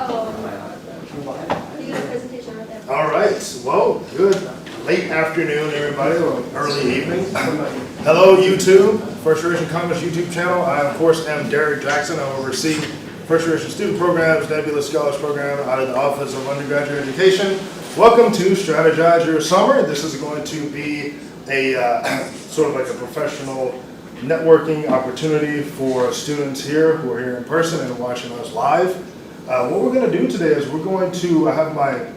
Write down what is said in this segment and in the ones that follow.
You got a presentation right there. All right, well, good late afternoon, everybody, or early evening. Hello, YouTube, First Generation Commerce YouTube channel. I, of course, am Derek Jackson. I oversee First Generation Student Programs, Nebula Scholars Program out of the Office of Undergraduate Education. Welcome to Strategize Your Summer. This is going to be a sort of like a professional networking opportunity for students here who are here in person and watching us live. What we're going to do today is we're going to have my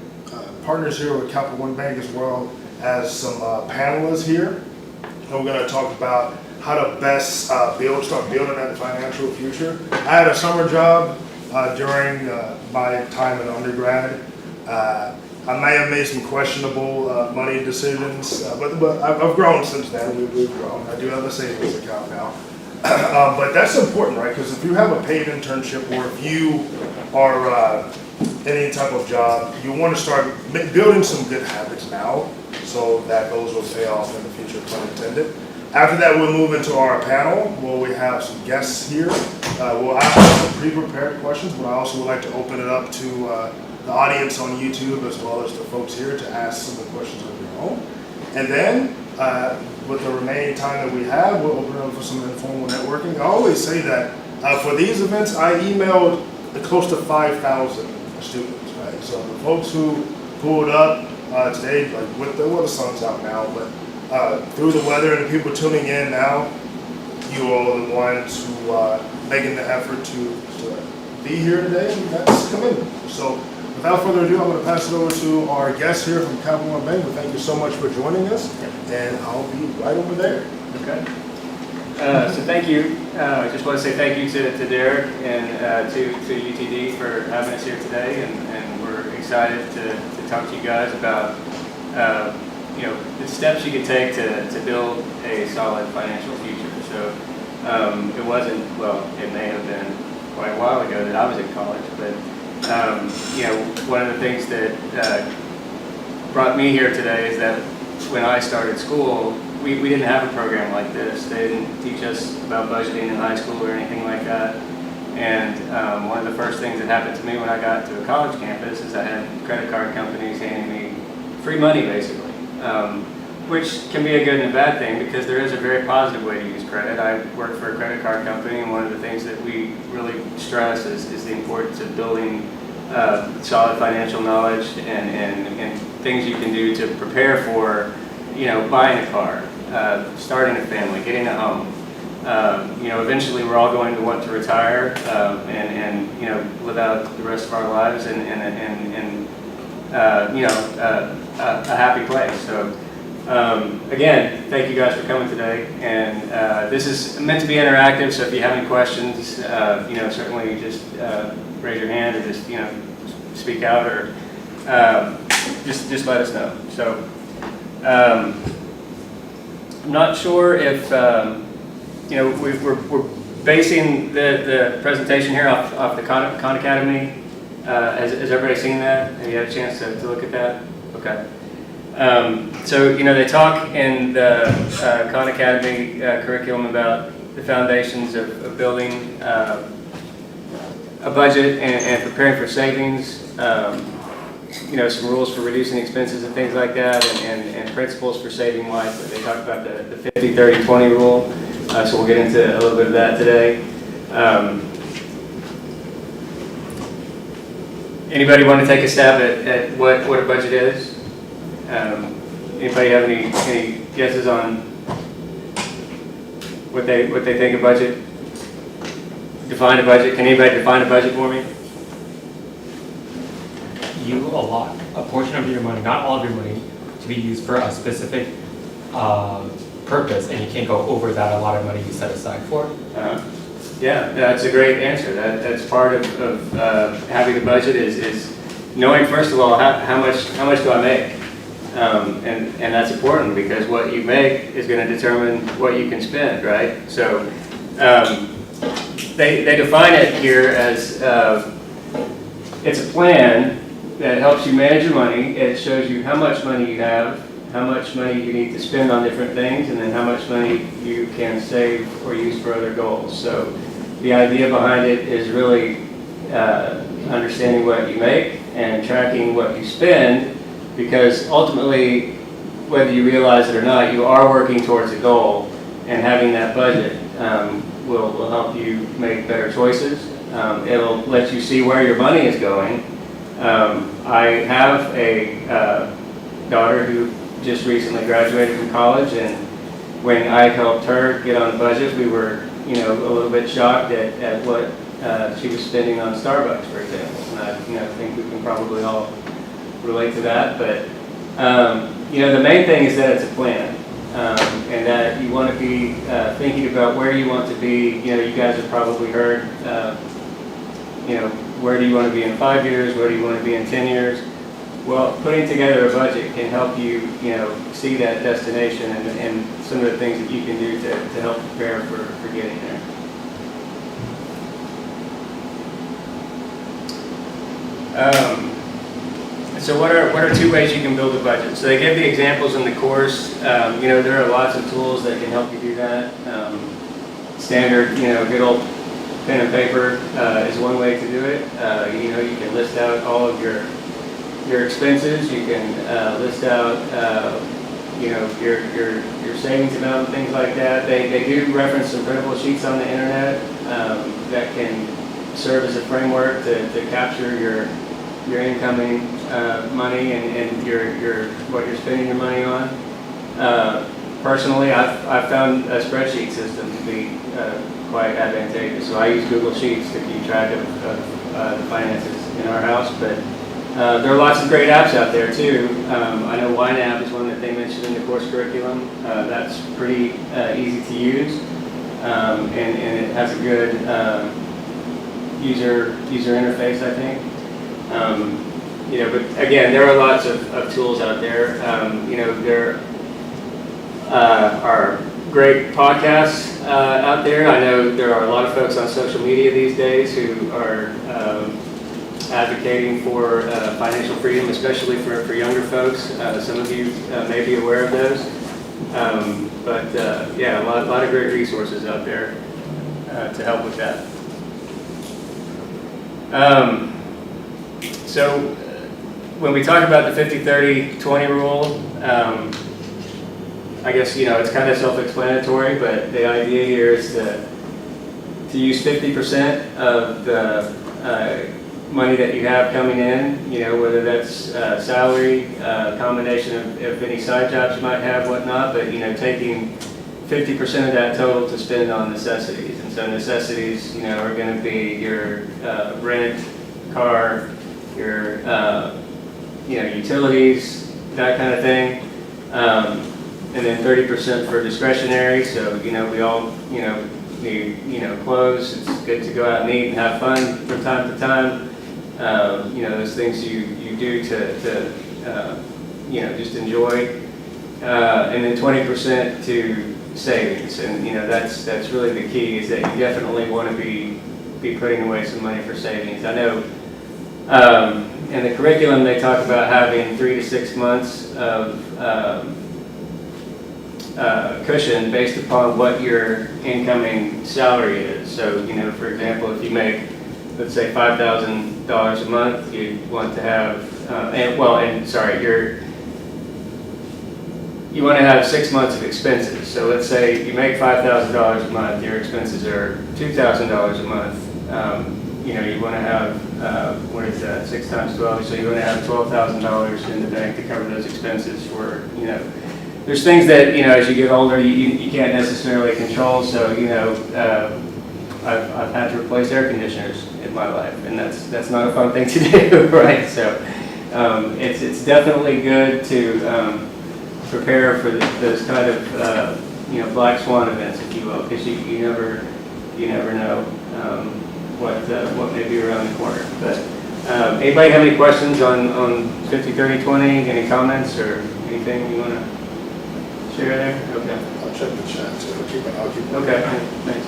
partners here with Capital One Bank as well as some panelists here. And we're going to talk about how to best start building that financial future. I had a summer job during my time in undergrad. I may have made some questionable money decisions, but I've grown since then. We've grown. I do have a savings account now. But that's important, right? Because if you have a paid internship or if you are in any type of job, you want to start building some good habits now so that those will pay off in the future, pun intended. After that, we'll move into our panel where we have some guests here. We'll ask some pre-prepared questions, but I also would like to open it up to the audience on YouTube as well as the folks here to ask some of the questions of their own. And then, with the remaining time that we have, we'll open it up for some informal networking. I always say that for these events, I emailed close to 5,000 students, right? So the folks who pulled up today, like well, the sun's out now, but through the weather and the people tuning in now, you all are the ones who are making the effort to be here today, and that's commendable. So without further ado, I'm going to pass it over to our guest here from Capital One Bank. Thank you so much for joining us, and I'll be right over there. Okay. So thank you. I just want to say thank you to Derek and to UTD for having us here today, and we're excited to talk to you guys about the steps you can take to build a solid financial future. So it wasn't, well, it may have been quite a while ago that I was in college, but one of the things that brought me here today is that when I started school, we didn't have a program like this. They didn't teach us about budgeting in high school or anything like that. And one of the first things that happened to me when I got to a college campus is I had credit card companies handing me free money, basically, which can be a good and a bad thing because there is a very positive way to use credit. I work for a credit card company, and one of the things that we really stress is the importance of building solid financial knowledge and things you can do to prepare for, buying a car, starting a family, getting a home. Eventually we're all going to want to retire and live out the rest of our lives in a happy place. So again, thank you guys for coming today. And this is meant to be interactive. So if you have any questions, certainly just raise your hand or just speak out or just let us know. So I'm not sure if we're basing the presentation here off the Khan Academy. Has everybody seen that? Have you had a chance to look at that? Okay. So they talk in the Khan Academy curriculum about the foundations of building a budget and preparing for savings. Some rules for reducing expenses and things like that, and principles for saving life. They talk about the 50-30-20 rule, so we'll get into a little bit of that today. Anybody want to take a stab at what a budget is? Anybody have any guesses on what they think a budget? Define a budget. Can anybody define a budget for me? You allot a portion of your money, not all of your money, to be used for a specific purpose, and you can't go over that allotted money you set aside for. Yeah, that's a great answer. That's part of having a budget is knowing, first of all, how much do I make, and that's important because what you make is going to determine what you can spend, right? So they define it here as it's a plan that helps you manage your money. It shows you how much money you have, how much money you need to spend on different things, and then how much money you can save or use for other goals. So the idea behind it is really understanding what you make and tracking what you spend, because ultimately, whether you realize it or not, you are working towards a goal, and having that budget will help you make better choices. It'll let you see where your money is going. I have a daughter who just recently graduated from college, and when I helped her get on a budget, we were, a little bit shocked at what she was spending on Starbucks, for example. And I think we can probably all relate to that. But the main thing is that it's a plan, and that you want to be thinking about where you want to be. You guys have probably heard, where do you want to be in 5 years? Where do you want to be in 10 years? Well, putting together a budget can help you, see that destination and some of the things that you can do to help prepare for getting there. So what are two ways you can build a budget? So they give the examples in the course. There are lots of tools that can help you do that. Standard, good old pen and paper is one way to do it. You can list out all of your expenses. You can list out, your savings amount and things like that. They do reference some printable sheets on the internet that can serve as a framework to capture your incoming money and your what you're spending your money on. Personally, I've found a spreadsheet system to be quite advantageous. So I use Google Sheets to keep track of the finances in our house, but there are lots of great apps out there too. I know YNAB is one that they mentioned in the course curriculum. That's pretty easy to use, and it has a good user interface, I think. But again, there are lots of tools out there. There are great podcasts out there. I know there are a lot of folks on social media these days who are advocating for financial freedom, especially for younger folks. Some of you may be aware of those. A lot of great resources out there to help with that. So when we talk about the 50-30-20 rule, I guess, it's kind of self-explanatory, but the idea here is to use 50% of the money that you have coming in, whether that's salary, combination of any side jobs you might have, whatnot, but, taking 50% of that total to spend on necessities. And so necessities, are going to be your rent, car, your, utilities, that kind of thing. And then 30% for discretionary. So, we all, need, clothes. It's good to go out and eat and have fun from time to time. Those things you do to just enjoy. And then 20% to savings. And, that's really the key, is that you definitely want to be putting away some money for savings. I know in the curriculum they talk about having 3 to 6 months of cushion based upon what your incoming salary is. So, for example, if you make, let's say, $5,000 a month, you want to have, you want to have 6 months of expenses. So let's say you make $5,000 a month, your expenses are $2,000 a month. You want to have, what is that, 6 times 12? So you want to have $12,000 in the bank to cover those expenses for, there's things that, as you get older, you can't necessarily control. So, I've had to replace air conditioners in my life, and that's not a fun thing to do, right? So, it's definitely good to prepare for those kind of, black swan events, if you will, because you never know what may be around the corner. But anybody have any questions on 50-30-20? Any comments or anything you want to share there? Okay. I'll check the chat too. I'll keep it. Okay, thanks.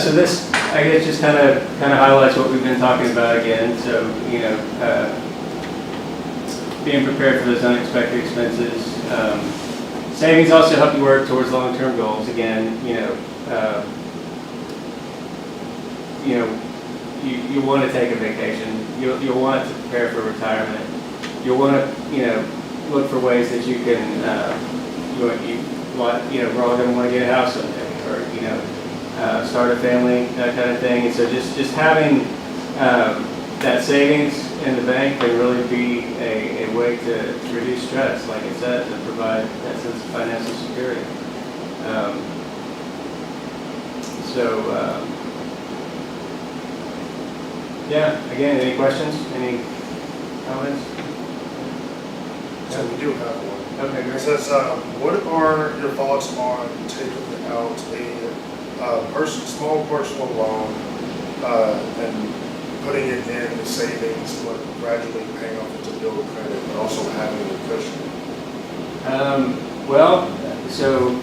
So this, I guess, just kind of highlights what we've been talking about again. So, being prepared for those unexpected expenses, savings also help you work towards long-term goals. Again, you want to take a vacation. You'll want to prepare for retirement. You'll want to, look for ways that you can, we're all going to want to get a house someday, or, start a family, that kind of thing. And so just having that savings in the bank can really be a way to reduce stress, like I said, to provide that sense of financial security. Yeah, again, any questions? Any comments? So we do have one. Okay, It great. says, what are your thoughts on taking out a small personal loan and putting it in the savings, but gradually paying off it to build credit, but also having a cushion? So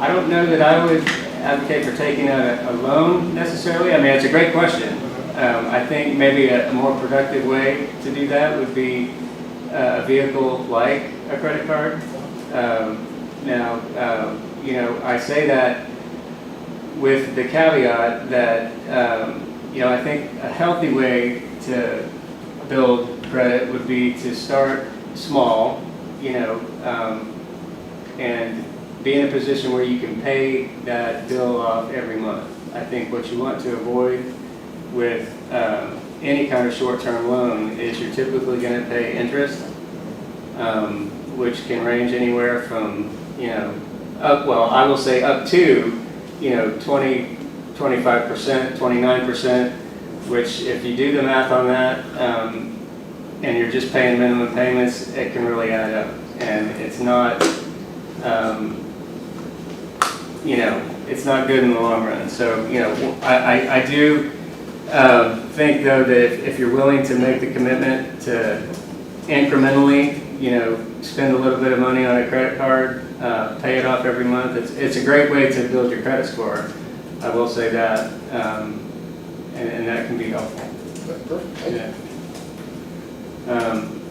I don't know that I would advocate for taking out a loan necessarily. I mean, it's a great question. I think maybe a more productive way to do that would be a vehicle like a credit card. I say that with the caveat that, I think a healthy way to build credit would be to start small, and be in a position where you can pay that bill off every month. I think what you want to avoid with any kind of short-term loan is you're typically going to pay interest, which can range anywhere from, I will say up to, 20, 25%, 29%, which if you do the math on that, and you're just paying minimum payments, it can really add up. And it's not, it's not good in the long run. So, I do think, though, that if you're willing to make the commitment to incrementally, spend a little bit of money on a credit card, pay it off every month, it's a great way to build your credit score. I will say that, and that can be helpful. Yeah.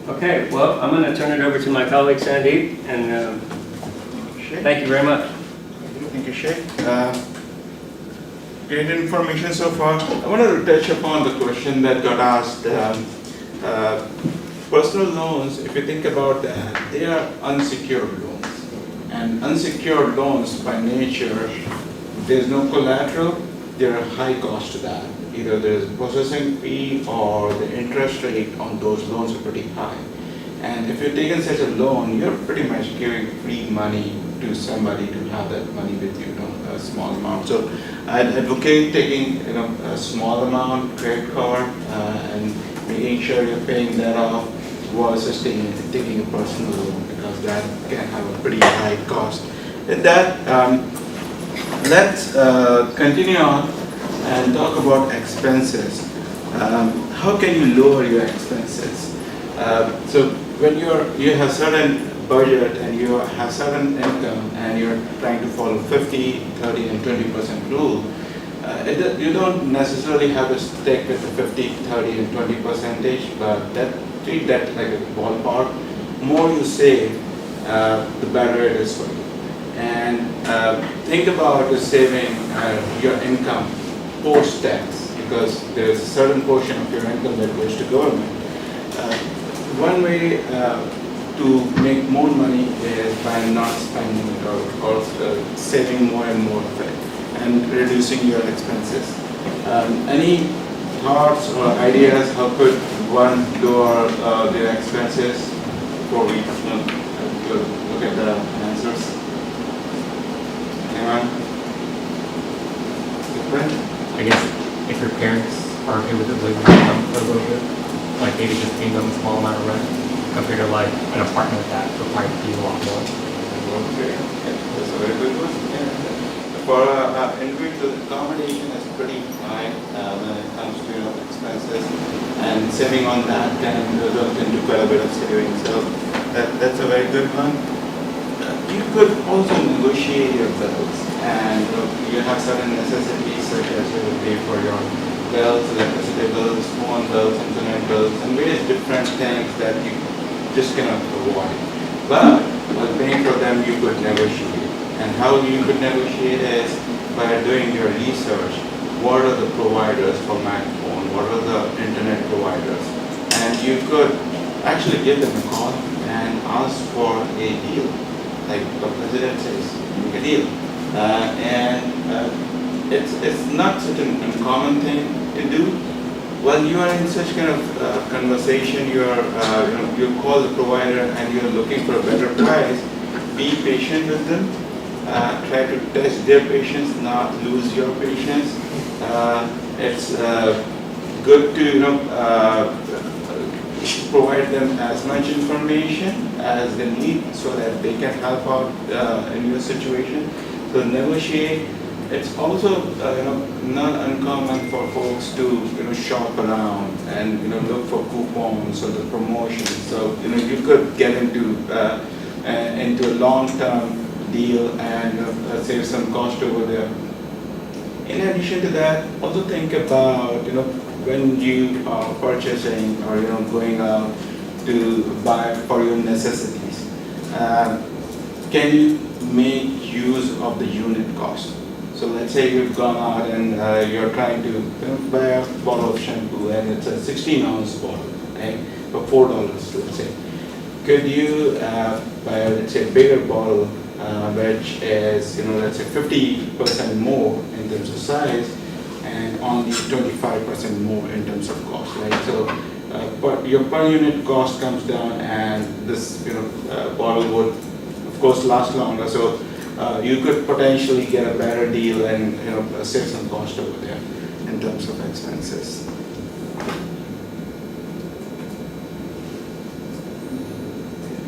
Okay, well, I'm going to turn it over to my colleague Sandeep, and thank you very much. Thank you, Sheikh. Great information so far. I wanted to touch upon the question that got asked. Personal loans, if you think about that, they are unsecured loans. And unsecured loans by nature, there's no collateral, there are high cost to that. Either there's a processing fee or the interest rate on those loans are pretty high. And if you're taking such a loan, you're pretty much giving free money to somebody to have that money with you, a small amount. So I'd advocate taking a small amount credit card and making sure you're paying that off versus taking a personal loan, because that can have a pretty high cost. With that, let's continue on and talk about expenses. How can you lower your expenses? So when you have certain budget and you have certain income and you're trying to follow 50, 30, and 20% rule, you don't necessarily have to stick with the 50, 30, and 20 percentage, but treat that like a ballpark. The more you save, the better it is for you. And think about saving your income post-tax, because there's a certain portion of your income that goes to government. One way to make more money is by not spending it or saving more and more of it and reducing your expenses. Any thoughts or ideas how could one lower their expenses before we look at the answers? Anyone? Different? I guess if your parents are okay with it living with them for a little bit, like maybe just paying them a small amount of rent compared to like an apartment that requires you a lot more. Okay, that's a very good one. Yeah. For individual, accommodation is pretty high when it comes to expenses, and saving on that can result into quite a bit of savings. So that's a very good one. You could also negotiate your bills, and you have certain necessities such as you will pay for your bills, electricity bills, phone bills, internet bills, and various different things that you just cannot avoid. But while paying for them, you could negotiate. And how you could negotiate is by doing your research. What are the providers for Mac phone? What are the internet providers? And you could actually give them a call and ask for a deal, like the president says, make a deal. It's not such an uncommon thing to do. While you are in such kind of conversation, you call the provider and you're looking for a better price. Be patient with them. Try to test their patience, not lose your patience. It's good to provide them as much information as they need so that they can help out in your situation. So negotiate. It's also not uncommon for folks to shop around and look for coupons or the promotions. So you could get into a long-term deal and save some cost over there. In addition to that, also think about when you are purchasing or going out to buy for your necessities. Can you make use of the unit cost? So let's say you've gone out and you're trying to buy a bottle of shampoo and it's a 16-ounce bottle, right, for $4, let's say. Could you buy, let's say, a bigger bottle, which is, let's say 50% more in terms of size and only 25% more in terms of cost, right? So but your per unit cost comes down and this bottle would, of course, last longer. So you could potentially get a better deal and save some cost over there in terms of expenses.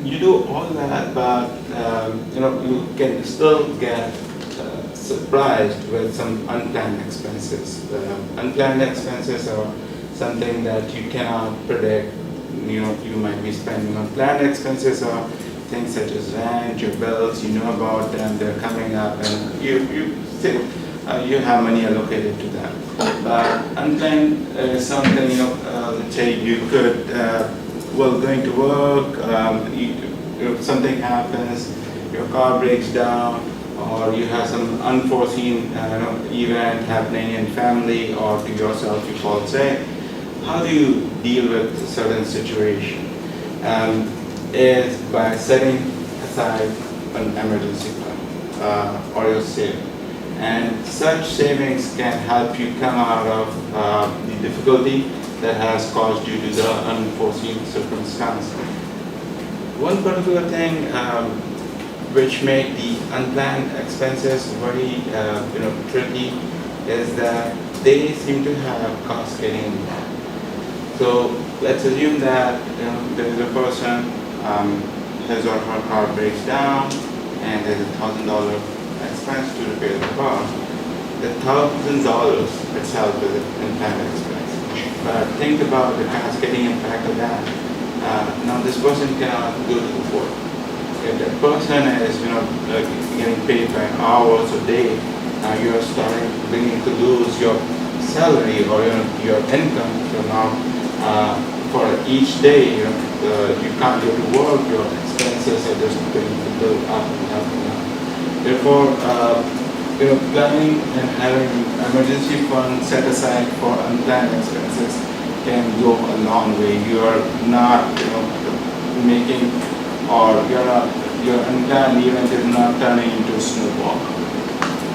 You do all that, but you can still get surprised with some unplanned expenses. Unplanned expenses are something that you cannot predict. You might be spending on. Planned expenses are things such as rent, your bills, you know about them, they're coming up, and you still you have money allocated to them. But unplanned is something, let's say you could, going to work, something happens, your car breaks down, or you have some unforeseen event happening in family or to yourself, you fall sick. How do you deal with a certain situation? Is by setting aside an emergency fund or your savings. And such savings can help you come out of the difficulty that has caused you to the unforeseen circumstance. One particular thing which make the unplanned expenses very tricky is that they seem to have cascading impact. So let's assume that there is a person, his or her car breaks down and there's $1,000 expense to repair the car. The $1,000 itself is an unplanned expense. But think about the cascading impact of that. Now this person cannot go to work. If that person is getting paid by hours a day, now you're beginning to lose your salary or your income. So now for each day, you can't go to work, your expenses are just going to build up and up and up. Therefore, planning and having an emergency fund set aside for unplanned expenses can go a long way. You are not, making, or your unplanned event is not turning into a snowball.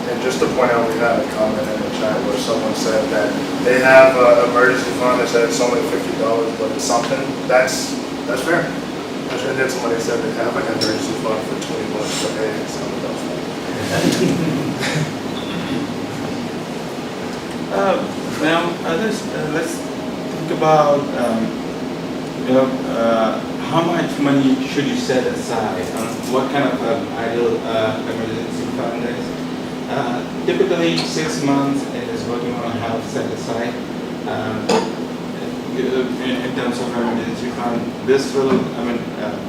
And just to point out, we had a comment in the chat where someone said that they have an emergency fund that said it's only $50, but it's something. That's fair. And then somebody said they have like an emergency fund for $20, so hey, it's something else. Now, let's think about how much money should you set aside? What kind of ideal emergency fund is? Typically, 6 months is what you want to have set aside in terms of emergency fund. This will,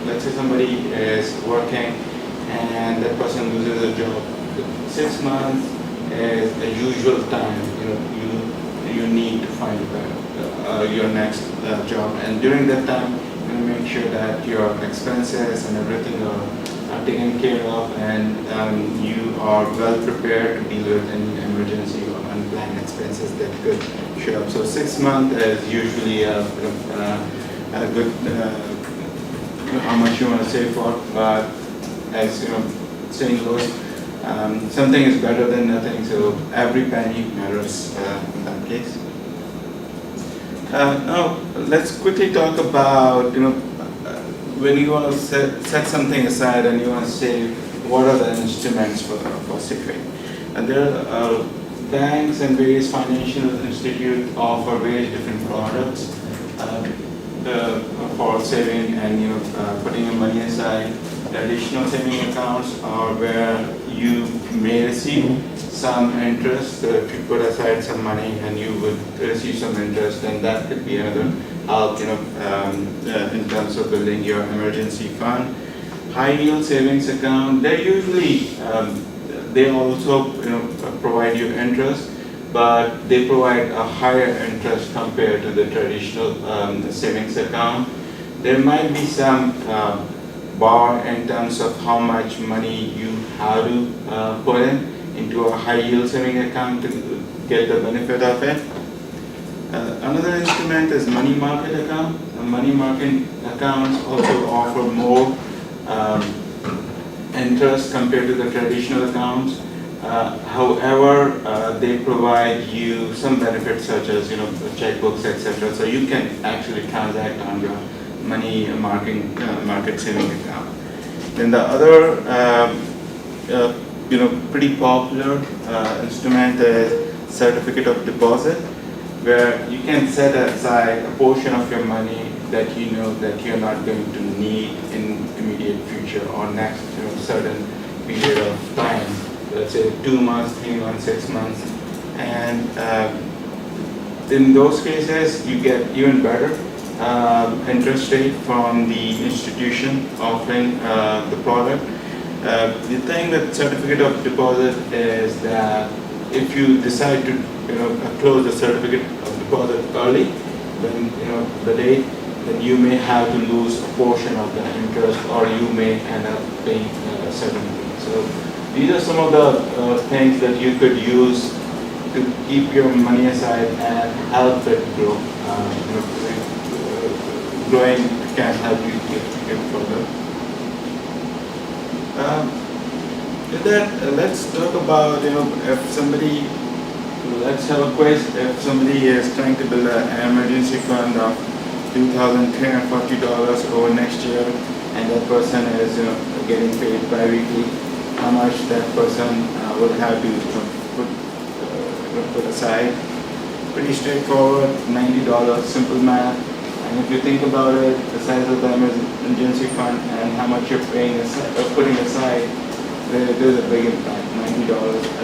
let's say somebody is working and that person loses a job. 6 months is the usual time you need to find your next job, and during that time you make make sure that your expenses and everything are taken care of, and you are well prepared to deal with any emergency or unplanned expenses that could show up. So 6 months is usually a good how much you want to save for, but as saying goes, something is better than nothing, so every penny matters in that case. Now let's quickly talk about when you want to set something aside and you want to save, what are the instruments for saving? And there are banks and various financial institutes offer various different products for saving and putting your money aside. Additional saving accounts are where you may receive some interest. So if you put aside some money and you would receive some interest, then that could be another help in terms of building your emergency fund. High yield savings account, they usually they also provide you interest, but they provide a higher interest compared to the traditional savings account. There might be some bar in terms of how much money you have to put into a high yield saving account to get the benefit of it. Another instrument is money market account. Money market accounts also offer more interest compared to the traditional accounts. However, they provide you some benefits such as checkbooks, etc. So you can actually transact on your money market saving account. Then the other pretty popular instrument is certificate of deposit, where you can set aside a portion of your money that you know that you're not going to need in immediate future or next certain period of time. Let's say 2 months, 3 months, 6 months, and in those cases you get even better interest rate from the institution offering the product. The thing with certificate of deposit is that if you decide to close the certificate of deposit early, then the date, then you may have to lose a portion of the interest, or you may end up paying a certain fee. So these are some of the things that you could use to keep your money aside and help it grow. Growing can help you get further. With that, let's talk about if somebody, let's have a quiz. If somebody is trying to build an emergency fund of $2,340 over next year, and that person is getting paid bi-weekly, how much that person would have to put aside? Pretty straightforward, $90, simple math. And if you think about it, the size of the emergency fund and how much you're paying aside, putting aside, there's a big impact. $90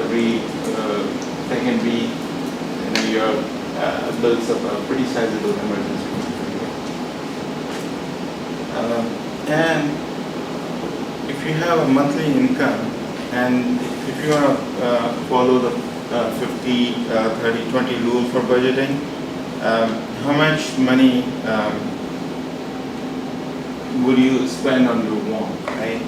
every second week, your builds up a pretty sizable emergency fund. And if you have a monthly income, and if you want to follow the 50, 30, 20 rule for budgeting, how much money would you spend on your want, right?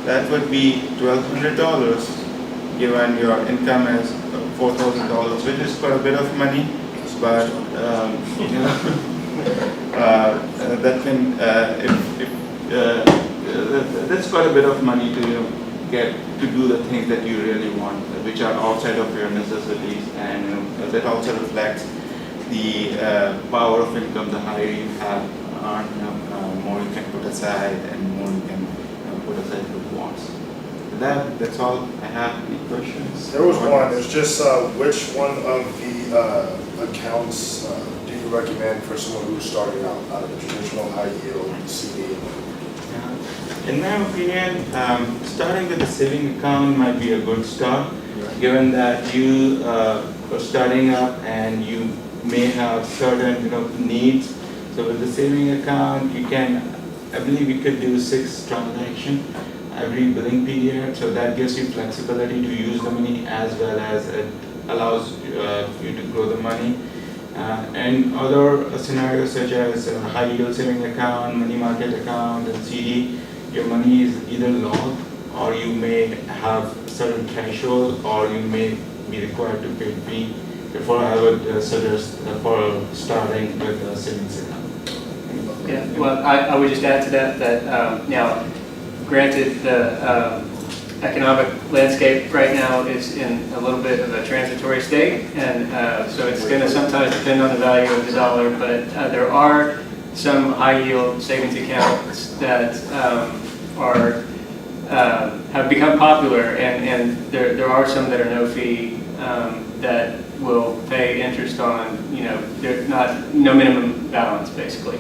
That would be $1,200 given your income is $4,000, which is quite a bit of money, but that can that's quite a bit of money to get to do the things that you really want, which are outside of your necessities, and that also reflects the power of income. The higher you have, more you can put aside, and more you can put aside for wants. That's all I have. Any questions? There was one. It's just which one of the accounts do you recommend for someone who's starting out of the traditional high yield CD? In my opinion, starting with a saving account might be a good start, given that you are starting up and you may have certain needs. So with the saving account, you can, I believe you could do 6 transactions every billing period. So that gives you flexibility to use the money, as well as it allows you to grow the money. And other scenarios such as high yield saving account, money market account, and CD, your money is either locked or you may have certain threshold or you may be required to pay fee. Therefore, I would suggest for starting with a savings account. Yeah, well, I would just add to that, now, granted, the economic landscape right now is in a little bit of a transitory state, and so it's going to sometimes depend on the value of the dollar, but there are some high yield savings accounts that have become popular, and there are some that are no fee that will pay interest on, they're no minimum balance basically.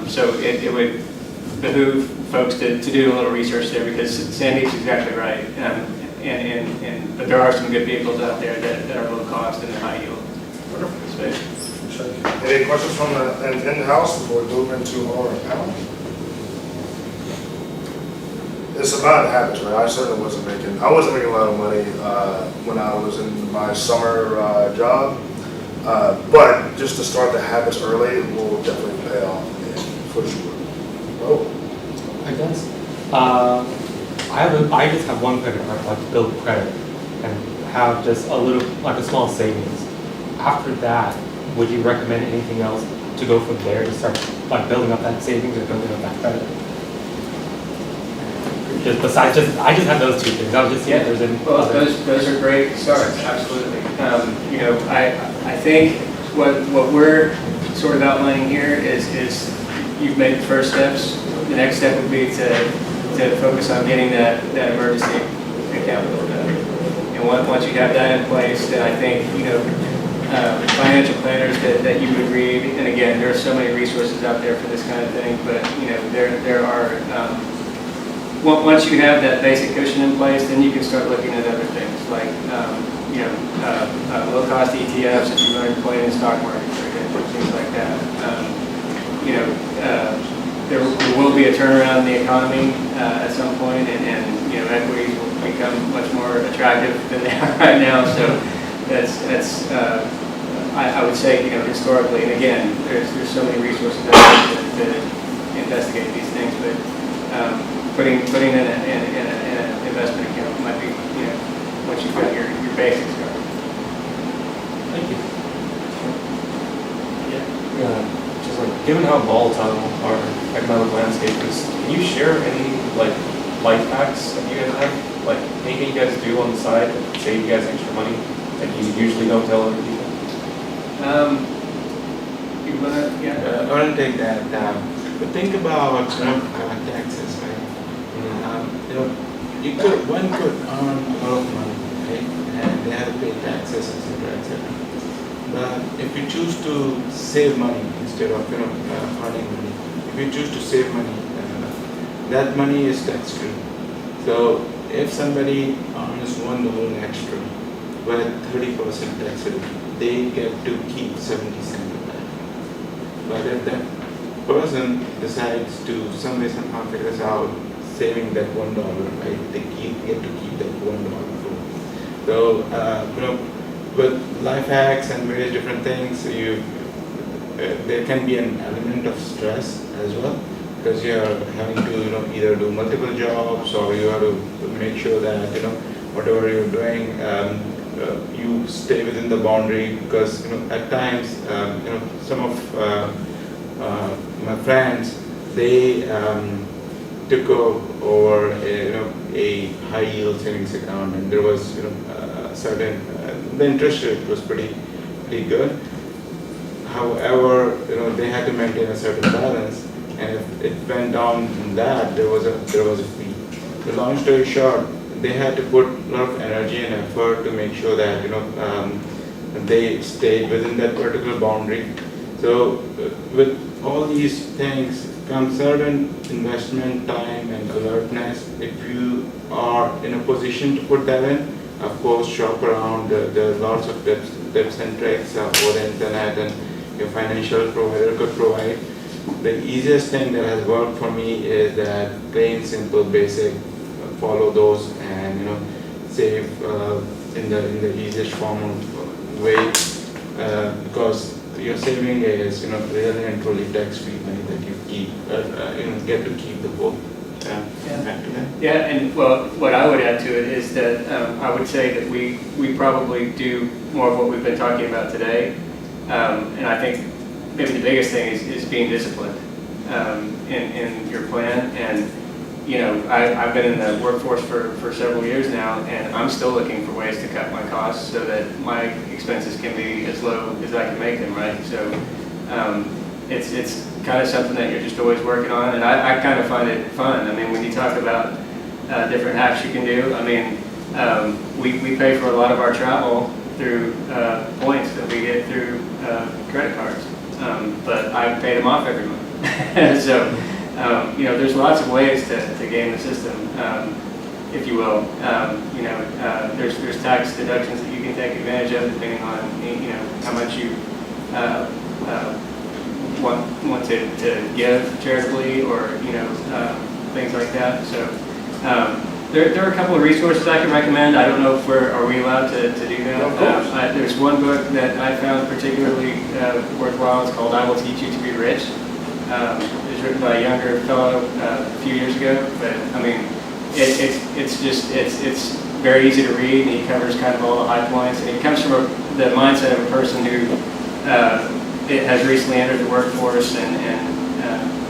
So it would behoove folks to do a little research there, because Sandeep's exactly right. But there are some good vehicles out there that are low cost and high yield. Space. Any questions from the in-house before we move into our panel? It's about habits, right? I certainly wasn't making a lot of money when I was in my summer job. But just to start the habits early will definitely pay off for sure. Oh. I guess. I just have one credit card, like build credit, and have just a little, like a small savings. After that, would you recommend anything else to go from there to start like building up that savings or building up that credit? Just besides, I just have those two things. I was just seeing if there's any. Well, those are great starts. Absolutely. I think what we're sort of outlining here is you've made the first steps. The next step would be to focus on getting that emergency account built up. And once you have that in place, then I think, financial planners that you would read, and again, there are so many resources out there for this kind of thing, but, there are, once you have that basic cushion in place, then you can start looking at other things like, low-cost ETFs if you learn to play in the stock market, for example, things like that. There will be a turnaround in the economy at some point, and equities will become much more attractive than they are right now. So that's I would say historically, and again, there's so many resources out there to investigate these things, but putting in an investment account might be once you've got your basics covered. Thank you. Yeah, just like given how volatile our economic landscape is, can you share any life hacks that you guys have? Like anything you guys do on the side that save you guys extra money that you usually don't tell other people? You wanna, yeah. I want to take that. But think about taxes, right? One could earn a lot of money, right? And they have to pay taxes, etc., etc. But if you choose to save money instead of earning money, if you choose to save money, that money is tax free. So if somebody earns $1 extra with 30% tax rate, they get to keep 70 cents of that. But if that person decides to somehow figures out saving that $1, right? They get to keep that $1 full. So with life hacks and various different things, there can be an element of stress as well, because you are having to either do multiple jobs, or you have to make sure that whatever you're doing, you stay within the boundary. Because at times some of my friends, they took over a high yield savings account, and there was certain the interest rate was pretty good. However, they had to maintain a certain balance, and if it went down from that, there was a fee. The long story short, they had to put a lot of energy and effort to make sure that they stayed within that particular boundary. So with all these things comes certain investment time and alertness. If you are in a position to put that in, of course, shop around. There are lots of tips and tricks over the internet, and your financial provider could provide. The easiest thing that has worked for me is that plain, simple, basic. Follow those and save in the easiest form of way, because your saving is, really and truly tax-free money that you keep, get to keep the whole. Back to that. Yeah, and well, what I would add to it is that I would say that we probably do more of what we've been talking about today. And I think maybe the biggest thing is being disciplined in your plan. And, I've been in the workforce for several years now, and I'm still looking for ways to cut my costs so that my expenses can be as low as I can make them, right? So it's kind of something that you're just always working on, and I kind of find it fun. I mean, when you talk about different hacks you can do, I mean, we pay for a lot of our travel through points that we get through credit cards, but I pay them off every month. So, there's lots of ways to game the system, if you will. There's tax deductions that you can take advantage of depending on, how much you want to give charitably or, things like that. So there are a couple of resources I can recommend. I don't know if are we allowed to do that. Of course. There's one book that I found particularly worthwhile. It's called I Will Teach You to Be Rich. It was written by a younger fellow a few years ago, but I mean, it's very easy to read, and he covers kind of all the high points, and he comes from the mindset of a person who has recently entered the workforce, and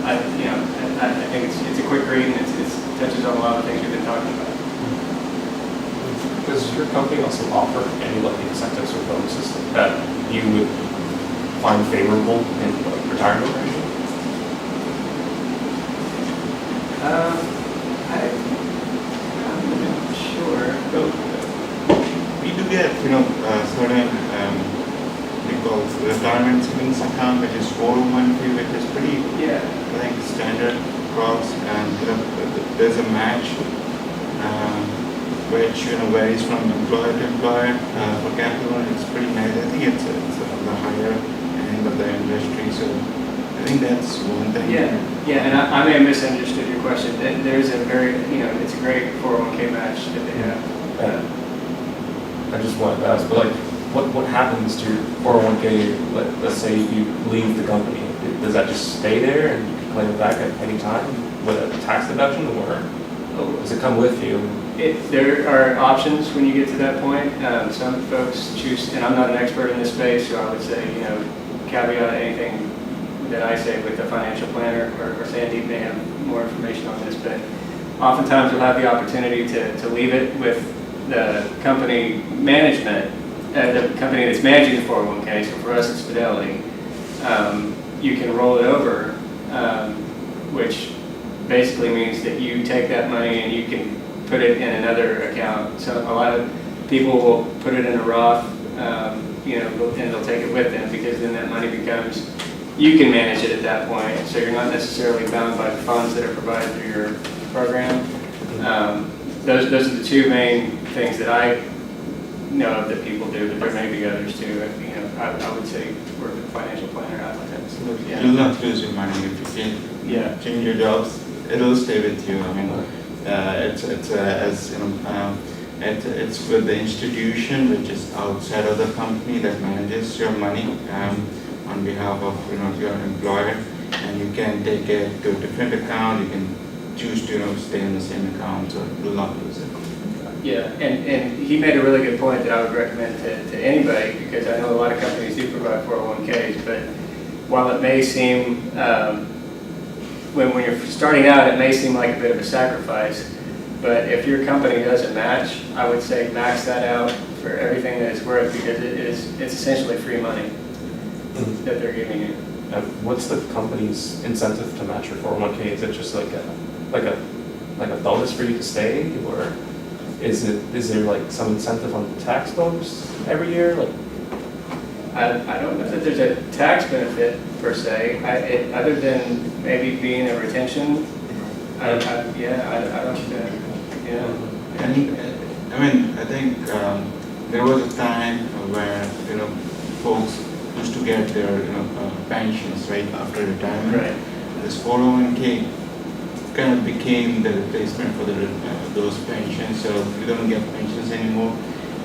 I think it's a quick read, and it touches on a lot of the things we've been talking about. Does your company also offer any like incentives or bonuses that you would find favorable in like retirement arrangement? I'm not sure. We do get, certain, we call it retirement savings account, which is 401k, which is pretty, I think, standard across, and, there's a match, which, varies from employer to employer. For capital, it's pretty nice. I think it's on the higher end of the industry, so I think that's one thing. Yeah, and I may have misunderstood your question. There's a very, it's a great 401k match that they have. I just wanted to ask, but like, what happens to your 401k? Let's say you leave the company. Does that just stay there and you can claim it back at any time with a tax deduction, or does it come with you? There are options when you get to that point. Some folks choose, and I'm not an expert in this space, so I would say, caveat anything that I say with a financial planner, or Sandy may have more information on this, but oftentimes you'll have the opportunity to leave it with the company management, the company that's managing the 401k, so for us it's Fidelity. You can roll it over, which basically means that you take that money and you can put it in another account. So a lot of people will put it in a Roth, and they'll take it with them, because then that money becomes, you can manage it at that point, so you're not necessarily bound by the funds that are provided through your program. Those are the two main things that I know of that people do, but there may be others too. I would say work with a financial planner applicants. You'll not lose your money if you can change your jobs. It'll stay with you. I mean, it's with the institution which is outside of the company that manages your money on behalf of your employer, and you can take it to a different account. You can choose to stay in the same account, so you will not lose it. Yeah, and he made a really good point that I would recommend to anybody, because I know a lot of companies do provide 401ks, but while it may seem, when you're starting out, it may seem like a bit of a sacrifice, but if your company doesn't match, I would say max that out for everything that it's worth, because it's essentially free money that they're giving you. What's the company's incentive to match your 401k? Is it just like a bonus for you to stay, or is there like some incentive on the tax bonus every year? Like, I don't know that there's a tax benefit per se, other than maybe being a retention. I don't know. Yeah. And I mean, I think there was a time where folks used to get their pensions right after retirement. Right. This 401k kind of became the replacement for those pensions. So we don't get pensions anymore,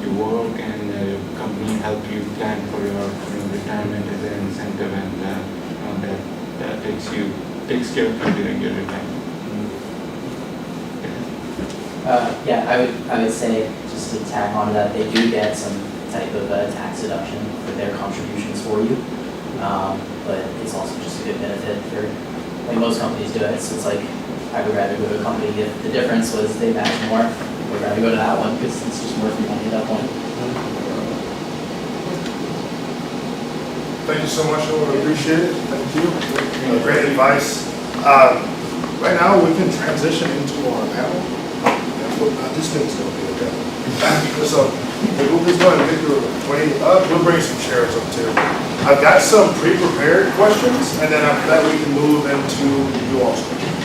you work and company help you plan for your retirement as an incentive, and that takes care of you during your retirement. Yeah, I would say, just to tack on to that, they do get some type of tax deduction for their contributions for you. But it's also just a good benefit for, like most companies do it, so it's like, I would rather go to a company if the difference was they match more, I would rather go to that one, because it's just worth the money at that point. Thank you so much, I appreciate it. Thank you. Great advice. Right now, we can transition into our panel. This thing's going to be okay. So, we'll just go ahead and get your way up. We'll bring some chairs up too. I've got some pre-prepared questions, and then after that, we can move into you all's questions.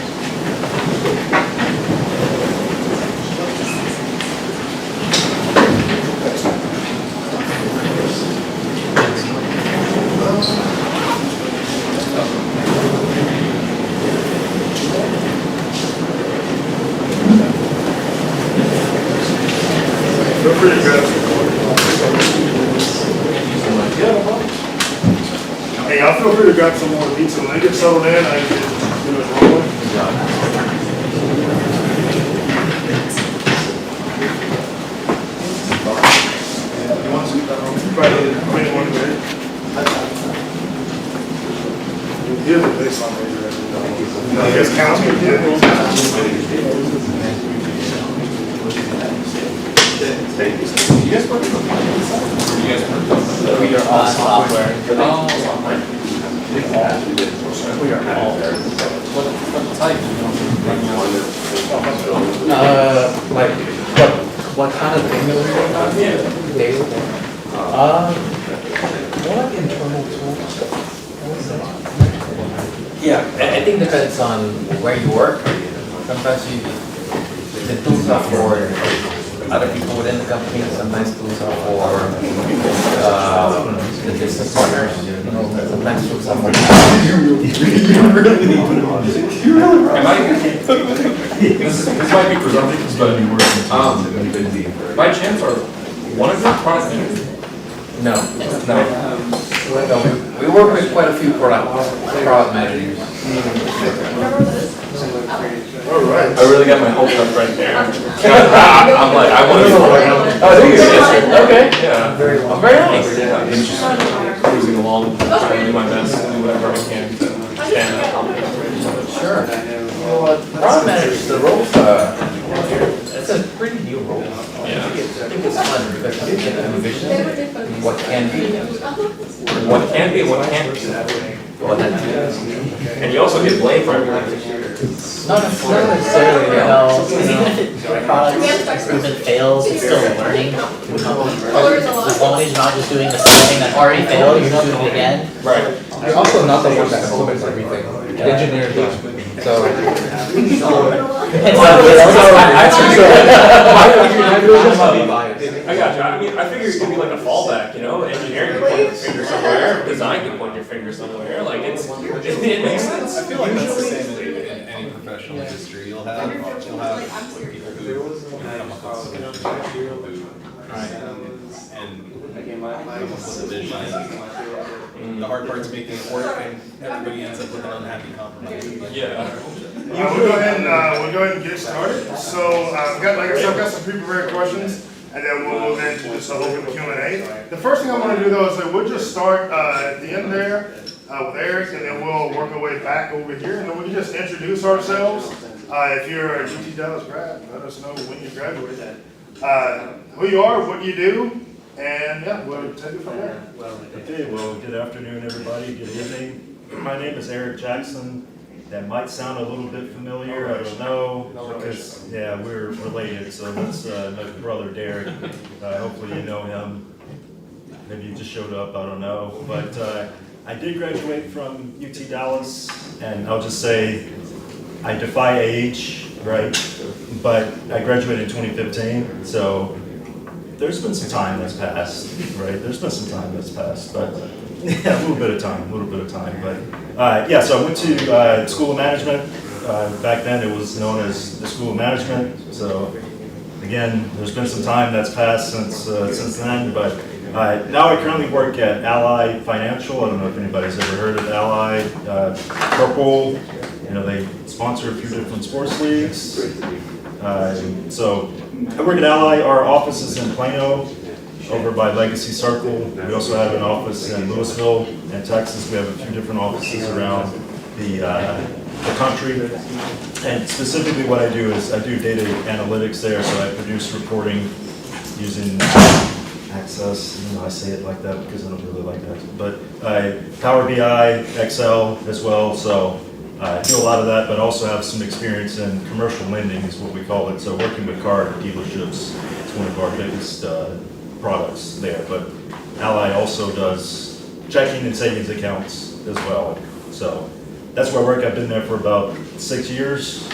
Feel free to grab some more. Hey, y'all feel free to grab some more pizza. When they get settled in, I can do it rolling. Here's the base on major. No, you guys count We are all software. We are all there. What type? What kind of thing are we working on? Daily? More like internal tools. Yeah, I think depends on where you work. Sometimes the tools are for other people within the company, sometimes tools are for the business partners. Sometimes tools are for This might be presumptuous, but by chance, are one of your product managers? No. We work with quite a few product managers. All right. I really got my hopes up right there. I'm like, I want to know. Oh, there you go. Okay. Yeah. I'm very nice. Yeah, I'm just cruising along, trying to do my best, do whatever I can to stand up. Sure. Product managers, the roles, it's a pretty new role. Yeah. I think it's fun because you get to envision what can be. What can be and what can't be. What that And you also get blamed for everything. Not necessarily, no. Because even if it product improvement fails, it's still learning. As long as you're not just doing the same thing that already failed, you're doing it again. Right. You're also not the one that implements everything. The engineer does. So. I got you. I mean, I figure it could be like a fallback, you know? Engineering can point your finger somewhere, design can point your finger somewhere. Like, it makes sense. I feel like that's the same in any professional industry. You'll have people who come up with solutions and come up with a vision. The hard part's making it work, and everybody ends up with an unhappy compromise. Yeah. We'll go ahead and get started. So I've got, like I said, I've got some pre-prepared questions, and then we'll move into just an open Q&A. The first thing I want to do though is that we'll just start at the end there with Eric, and then we'll work our way back over here, and then we can just introduce ourselves. If you're a UT Dallas grad, let us know when you graduated, who you are, what you do, and yeah, we'll take it from there. Okay, well, good afternoon, everybody. Good evening. My name is Eric Jackson. That might sound a little bit familiar. I don't know, because, yeah, we're related. So that's my brother, Derek. Hopefully you know him. Maybe you just showed up, I don't know. But I did graduate from UT Dallas, and I'll just say I defy age, right? But I graduated in 2015, so there's been some time that's passed, right? There's been some time that's passed, but yeah, a little bit of time. But yeah, so I went to School of Management. Back then it was known as the School of Management. So again, there's been some time that's passed since then, but now I currently work at Ally Financial. I don't know if anybody's ever heard of Ally. Purple, they sponsor a few different sports leagues. So I work at Ally. Our office is in Plano, over by Legacy Circle. We also have an office in Louisville and Texas. We have a few different offices around the country. And specifically what I do is I do data analytics there, so I produce reporting using Access. I say it like that because I don't really like that. But Power BI, Excel as well, so I do a lot of that, but also have some experience in commercial lending is what we call it. So working with car dealerships, it's one of our biggest products there. But Ally also does checking and savings accounts as well. So that's where I work. I've been there for about 6 years.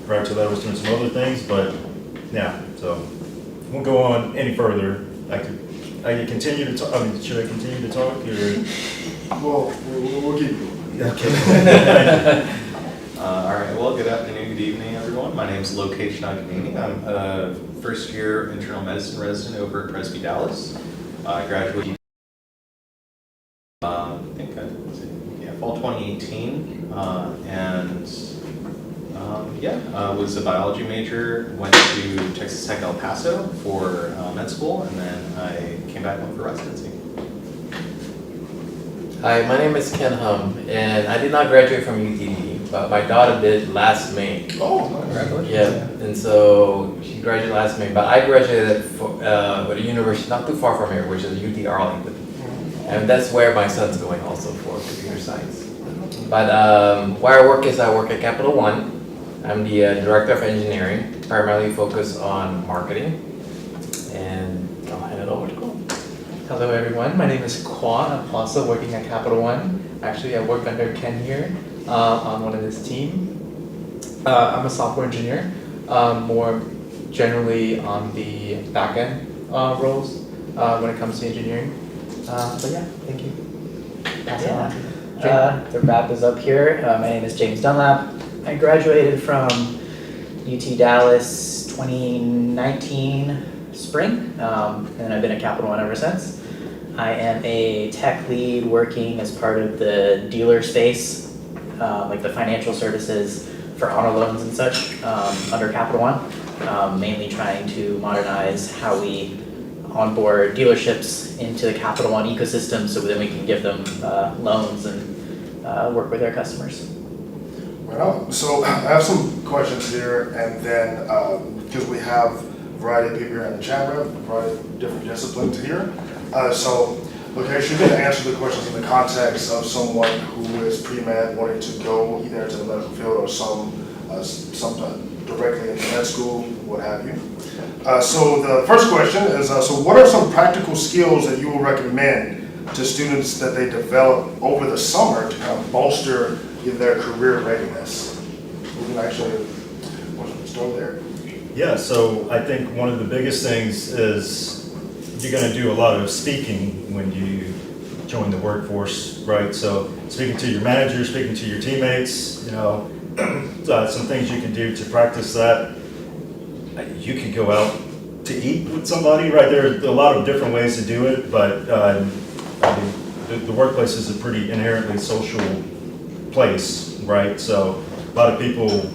Prior to that, I was doing some other things, but yeah, so won't go on any further. I can continue to talk. I mean, should I continue to talk? Or? Well, we'll keep going. Okay. All right, well, good afternoon, good evening, everyone. My name is Lokesh Nagamini. I'm a first-year internal medicine resident over at Presby Dallas. I graduated fall 2018, was a biology major, went to Texas Tech El Paso for med school, and then I came back home for residency. Hi, my name is Ken Hum, and I did not graduate from UTD, but my daughter did last May. Oh, congratulations. Yeah, and so she graduated last May, but I graduated with a university not too far from here, which is UT Arlington. And that's where my son's going also for computer science. But where I work at Capital One. I'm the Director of Engineering, primarily focused on marketing. And I'll hand it over to Cole. Hello everyone, my name is Kwan. I'm also working at Capital One. Actually, I work under Ken here on one of his team. I'm a software engineer, more generally on the back-end roles when it comes to engineering. But yeah, thank you. Pass it on to The wrap is up here. My name is James Dunlap. I graduated from UT Dallas 2019 spring, and I've been at Capital One ever since. I am a tech lead working as part of the dealer space, like the financial services for auto loans and such, under Capital One, mainly trying to modernize how we onboard dealerships into the Capital One ecosystem so that we can give them loans and work with their customers. Well, so I have some questions here, and then because we have a variety of people here in the chat room, a variety of different disciplines here. So, Lokesh, you can answer the questions in the context of someone who is pre-med wanting to go either into the medical field or some directly into med school, what have you. So the first question is, so what are some practical skills that you will recommend to students that they develop over the summer to kind of bolster their career readiness? We can actually start there. Yeah, so I think one of the biggest things is you're going to do a lot of speaking when you join the workforce, right? So speaking to your manager, speaking to your teammates, some things you can do to practice that. You could go out to eat with somebody, right? There are a lot of different ways to do it, but the workplace is a pretty inherently social place, right? So a lot of people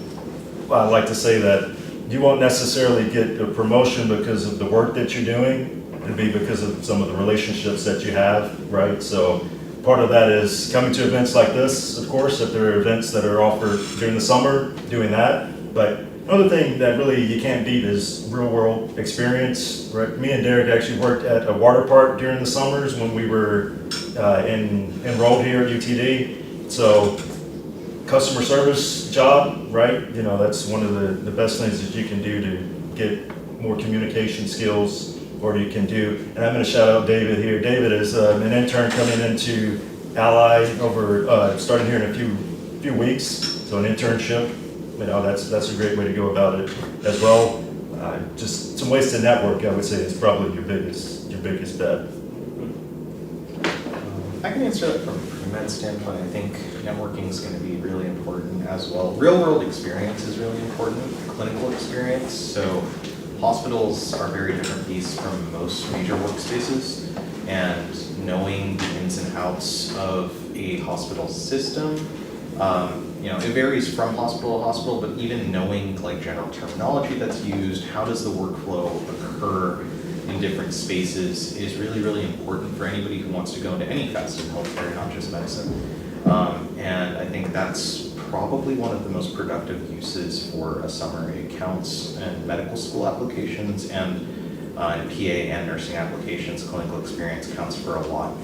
like to say that you won't necessarily get a promotion because of the work that you're doing. It'll be because of some of the relationships that you have, right? So part of that is coming to events like this, of course, if there are events that are offered during the summer, doing that. But another thing that really you can't beat is real world experience, right? Me and Derek actually worked at a water park during the summers when we were enrolled here at UTD. So customer service job, right? That's one of the best things that you can do to get more communication skills, or you can do. And I'm going to shout out David here. David is an intern coming into Ally over starting here in a few weeks. So an internship, that's a great way to go about it as well. Just some ways to network, I would say, is probably your biggest bet. I can answer that from a pre-med standpoint. I think networking is going to be really important as well. Real world experience is really important, clinical experience. So hospitals are very different beasts from most major workspaces, and knowing the ins and outs of a hospital system, it varies from hospital to hospital, but even knowing like general terminology that's used, how does the workflow occur in different spaces is really, really important for anybody who wants to go into any facet of healthcare, not just medicine. And I think that's probably one of the most productive uses for a summer. It counts in medical school applications and in PA and nursing applications. Clinical experience counts for a lot.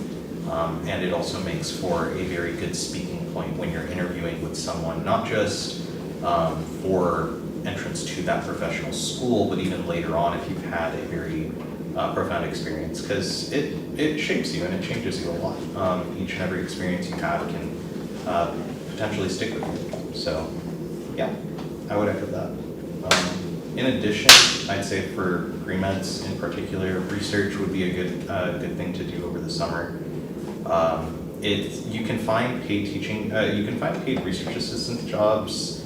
And it also makes for a very good speaking point when you're interviewing with someone, not just for entrance to that professional school, but even later on if you've had a very profound experience, because it shapes you and it changes you a lot. Each and every experience you have can potentially stick with you. So yeah, I would echo that. In addition, I'd say for pre-meds in particular, research would be a good thing to do over the summer. You can find paid you can find paid research assistant jobs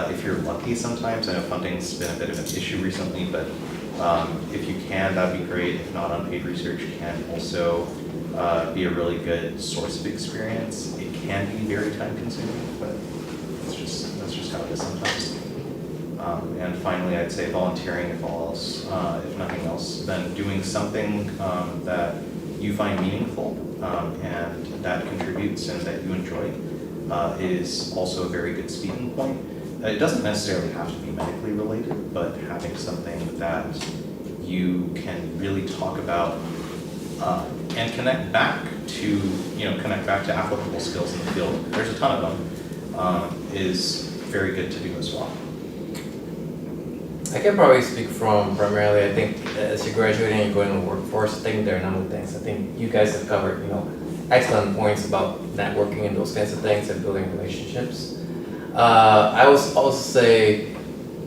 if you're lucky sometimes. I know funding's been a bit of an issue recently, but if you can, that'd be great. If not, unpaid research can also be a really good source of experience. It can be very time consuming, but that's just how it is sometimes. And finally, I'd say volunteering, if nothing else, then doing something that you find meaningful and that contributes and that you enjoy is also a very good speaking point. It doesn't necessarily have to be medically related, but having something that you can really talk about and connect back to applicable skills in the field. There's a ton of them. Is very good to do as well. I can probably speak from primarily, I think, as you're graduating and going to the workforce, I think there are a number of things. I think you guys have covered, excellent points about networking and those kinds of things and building relationships. I would also say,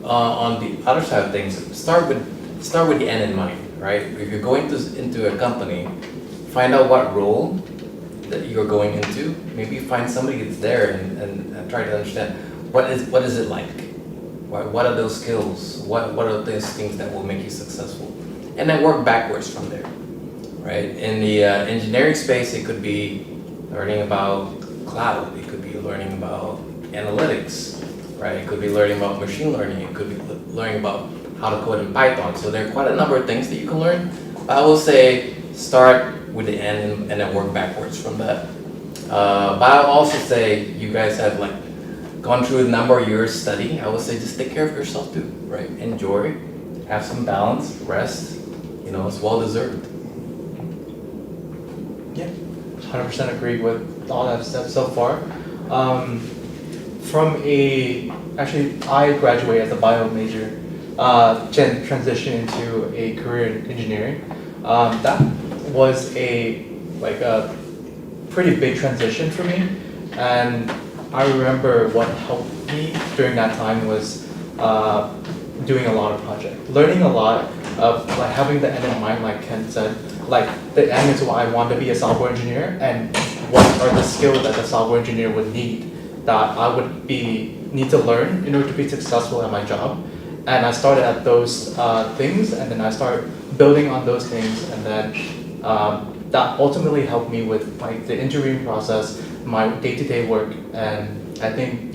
on the other side of things, start with the end in mind, right? If you're going into a company, find out what role that you're going into. Maybe find somebody that's there and try to understand what is it like. What are those skills? What are those things that will make you successful? And then work backwards from there, right? In the engineering space, it could be learning about cloud. It could be learning about analytics, right? It could be learning about machine learning. It could be learning about how to code in Python. So there are quite a number of things that you can learn. I will say start with the end and then work backwards from that. But I'll also say you guys have gone through a number of years studying. I would say just take care of yourself too, right? Enjoy, have some balance, rest, it's well deserved. Yeah, 100% agree with all that stuff so far. Actually, I graduated as a bio major, transition into a career in engineering. That was a pretty big transition for me, and I remember what helped me during that time was doing a lot of projects, learning a lot of having the end in mind, like Ken said. The end is why I want to be a software engineer, and what are the skills that the software engineer would need that I would need to learn in order to be successful at my job. And I started at those things, and then I started building on those things, and then that ultimately helped me with the interviewing process, my day-to-day work. And I think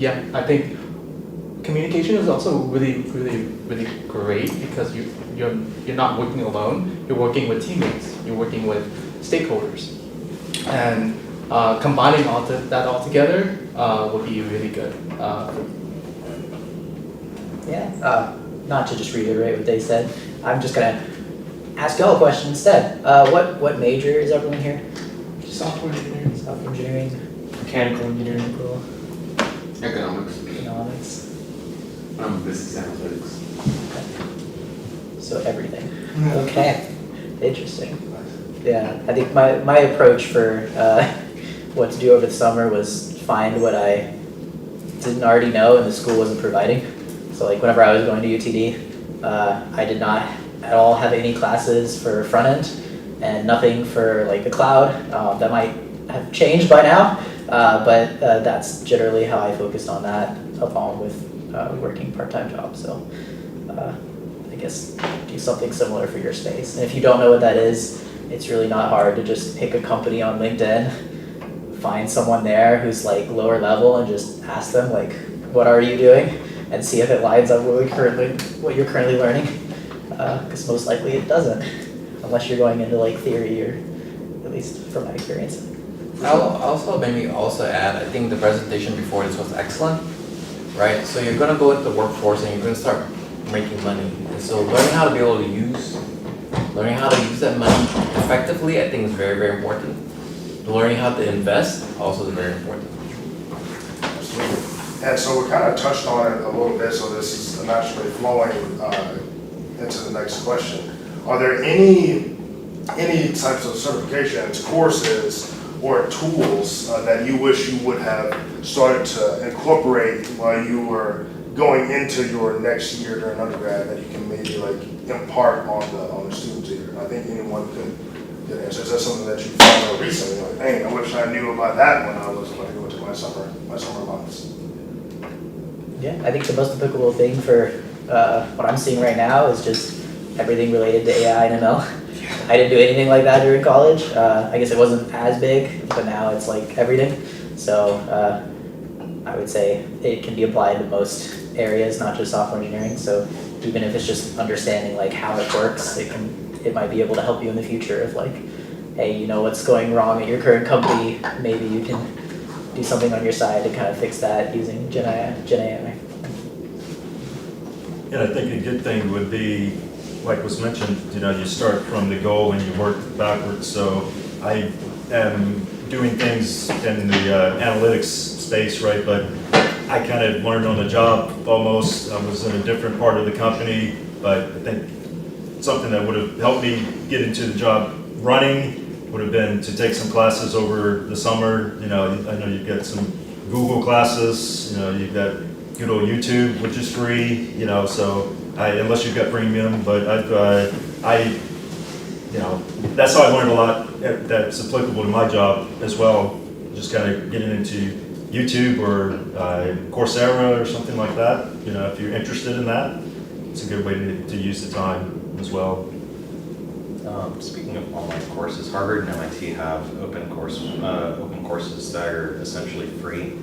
communication is also really, really, really great, because you're not working alone. You're working with teammates. You're working with stakeholders, and combining that all together would be really good. Not to just reiterate what they said, I'm just gonna ask y'all a question instead. What major is everyone here? Software engineering. Software engineering. Mechanical engineering. Cool. Economics. Economics. Business analytics. So everything. Okay. Interesting. Yeah, I think my approach for what to do over the summer was find what I didn't already know and the school wasn't providing. So whenever I was going to UTD, I did not at all have any classes for front end and nothing for the cloud. That might have changed by now, but that's generally how I focused on that, along with working part-time jobs. So I guess, do something similar for your space. And if you don't know what that is, it's really not hard to just pick a company on LinkedIn, find someone there who's like lower level and just ask them like, what are you doing? And see if it lines up with what you're currently learning. Because most likely it doesn't, unless you're going into like theory, or at least from my experience. I'll also maybe also add, I think the presentation before this was excellent, right? So you're gonna go into the workforce and you're gonna start making money. And so learning how to be able to learning how to use that money effectively, I think is very, very important. Learning how to invest also is very important. Absolutely. And so we kind of touched on it a little bit, so this is naturally flowing into the next question. Are there any types of certifications, courses, or tools that you wish you would have started to incorporate while you were going into your next year during undergrad that you can maybe like impart on the students here? I think anyone could answer. Is that something that you found out recently? Like, hey, I wish I knew about that when I was going to go to my summer months. Yeah, I think the most applicable thing for what I'm seeing right now is just everything related to AI and ML. I didn't do anything like that during college. I guess it wasn't as big, but now it's like everything. So I would say it can be applied to most areas, not just software engineering. So even if it's just understanding like how it works, it might be able to help you in the future. If like, hey, you know what's going wrong at your current company, maybe you can do something on your side to kind of fix that using Gen AI. Yeah, I think a good thing would be, like was mentioned, you start from the goal and you work backwards. So I am doing things in the analytics space, right? But I kind of learned on the job almost. I was in a different part of the company, but I think something that would have helped me get into the job running would have been to take some classes over the summer. I know you've got some Google classes, you've got good old YouTube, which is free, so unless you've got premium, but that's how I learned a lot that's applicable to my job as well. Just kind of getting into YouTube or Coursera or something like that. If you're interested in that, it's a good way to use the time as well. Speaking of online courses, Harvard and MIT have open courses that are essentially free.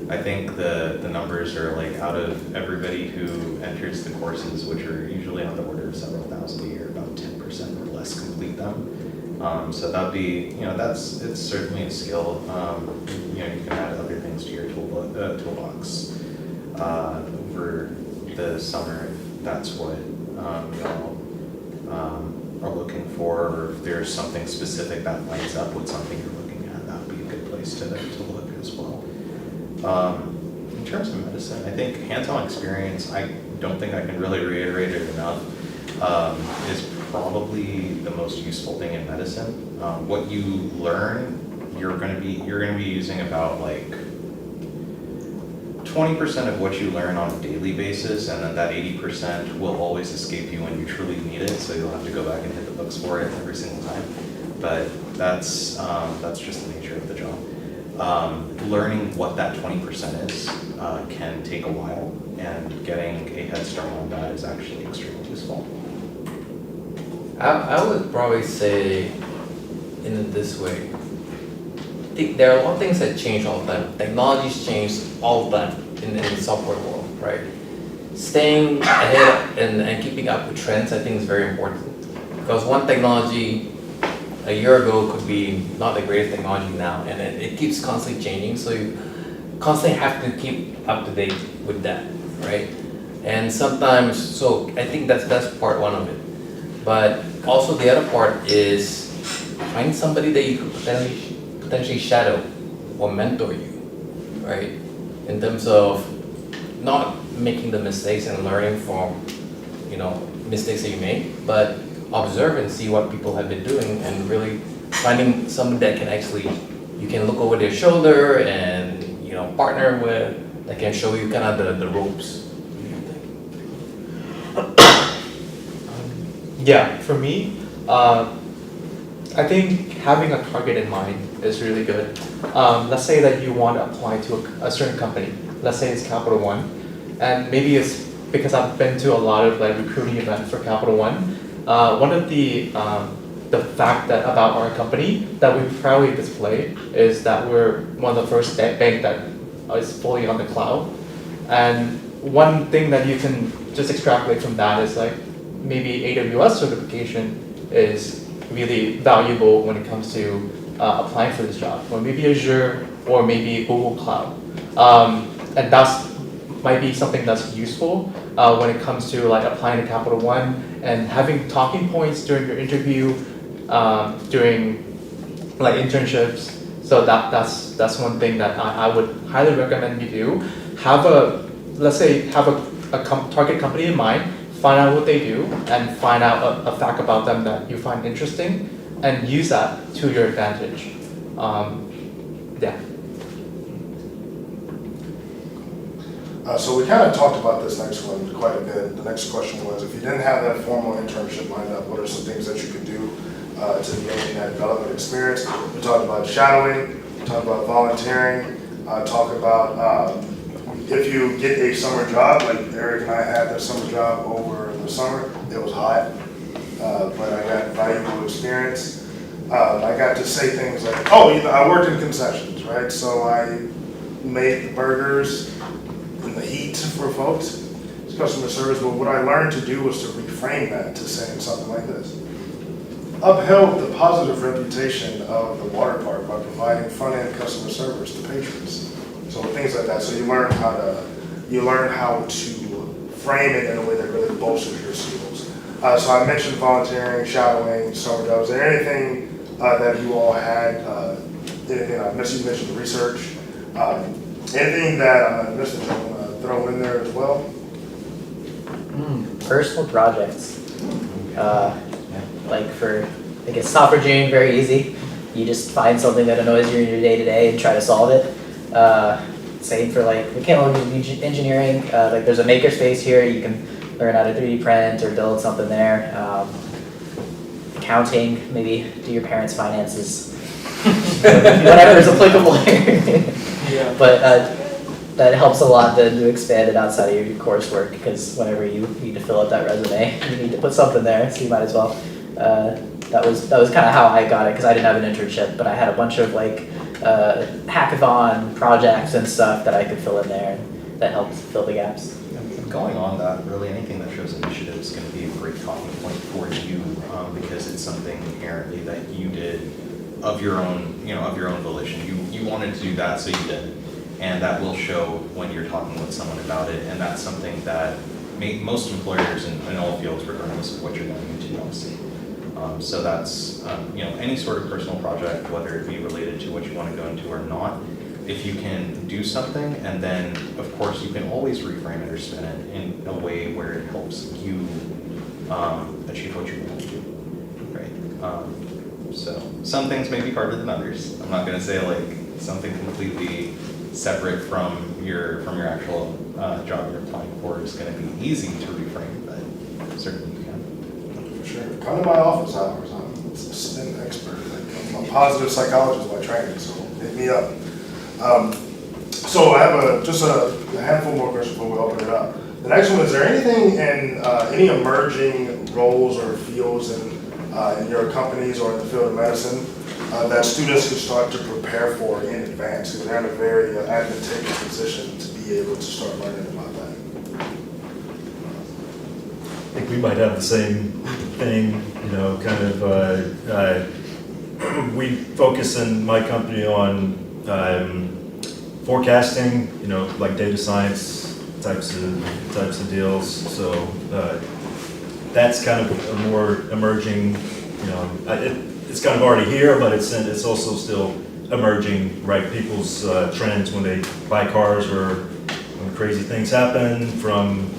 I think the numbers are like out of everybody who enters the courses, which are usually on the order of several thousand a year, about 10% or less complete them. So that'd be, it's certainly a skill. You can add other things to your toolbox over the summer if that's what y'all are looking for, or if there's something specific that lines up with something you're looking at, that would be a good place to look as well. In terms of medicine, I think hands-on experience, I don't think I can really reiterate it enough, is probably the most useful thing in medicine. What you learn, you're going to be using about like 20% of what you learn on a daily basis, and then that 80% will always escape you when you truly need it, so you'll have to go back and hit the books for it every single time. But that's just the nature of the job. Learning what that 20% is can take a while, and getting a head start on that is actually extremely useful. I would probably say in this way. There are a lot of things that change all the time. Technologies change all the time in the software world, right? Staying ahead and keeping up with trends, I think, is very important. Because one technology a year ago could be not the greatest technology now, and it keeps constantly changing, so you constantly have to keep up to date with that, right? And sometimes, so I think that's part one of it. But also the other part is find somebody that you could potentially shadow or mentor you, right? In terms of not making the mistakes and learning from, mistakes that you make, but observe and see what people have been doing, and really finding someone that can actually, you can look over their shoulder and, partner with, that can show you kind of the ropes. Yeah, for me, I think having a target in mind is really good. Let's say that you want to apply to a certain company. Let's say it's Capital One, and maybe it's because I've been to a lot of like recruiting events for Capital One. One of the fact that about our company that we proudly display is that we're one of the first bank that is fully on the cloud. And one thing that you can just extrapolate from that is like maybe AWS certification is really valuable when it comes to applying for this job, or maybe Azure, or maybe Google Cloud. And that's might be something that's useful when it comes to like applying to Capital One and having talking points during your interview, during like internships. So that's one thing that I would highly recommend you do. Have a, let's say, have a target company in mind, find out what they do, and find out a fact about them that you find interesting, and use that to your advantage. Yeah. So we kind of talked about this next one quite a bit. The next question was, if you didn't have that formal internship lined up, what are some things that you could do to gain that development experience? We talked about shadowing, we talked about volunteering, talk about if you get a summer job, like Eric and I had that summer job over the summer, it was hot, but I got valuable experience. I got to say things like, oh, I worked in concessions, right? So I made the burgers in the heat for folks. It's customer service, but what I learned to do was to reframe that to saying something like this. Upheld the positive reputation of the water park by providing front-end customer service to patrons. So things like that. So you learn how to frame it in a way that really bolsters your skills. So I mentioned volunteering, shadowing, summer jobs. Is there anything that you all had? Anything I missed? You mentioned research. Anything that I missed that you want to throw in there as well? Personal projects. Like for, I guess, software engineering, very easy. You just find something that annoys you in your day-to-day and try to solve it. Same for like mechanical engineering. Like there's a makerspace here. You can learn how to 3D print or build something there. Accounting, maybe do your parents' finances. Whatever is applicable here. Yeah. But that helps a lot to expand it outside of your coursework, because whenever you need to fill out that resume, you need to put something there, so you might as well. That was kind of how I got it, because I didn't have an internship, but I had a bunch of like hackathon projects and stuff that I could fill in there, and that helped fill the gaps. Going on that, really anything that shows initiative is going to be a great talking point for you because it's something inherently that you did of your own, of your own volition. You wanted to do that, so you did. And that will show when you're talking with someone about it, and that's something that most employers in all fields, regardless of what you're going into, want to see. So that's, any sort of personal project, whether it be related to what you want to go into or not, if you can do something, and then, of course, you can always reframe it or spin it in a way where it helps you achieve what you want to do, right? So some things may be harder than others. I'm not going to say like something completely separate from your actual job you're applying for is going to be easy to reframe, but certainly you can. For sure. Come to my office hours. I'm a spin expert. I'm a positive psychologist by training, so hit me up. So I have just a handful more questions before we open it up. The next one, is there anything in any emerging roles or fields in your companies or in the field of medicine that students can start to prepare for in advance, because they're in a very advantageous position to be able to start learning about that? I think we might have the same thing, we focus in my company on forecasting, like data science types of deals. So that's kind of a more emerging, it's kind of already here, but it's also still emerging, right? People's trends when they buy cars, or when crazy things happen from,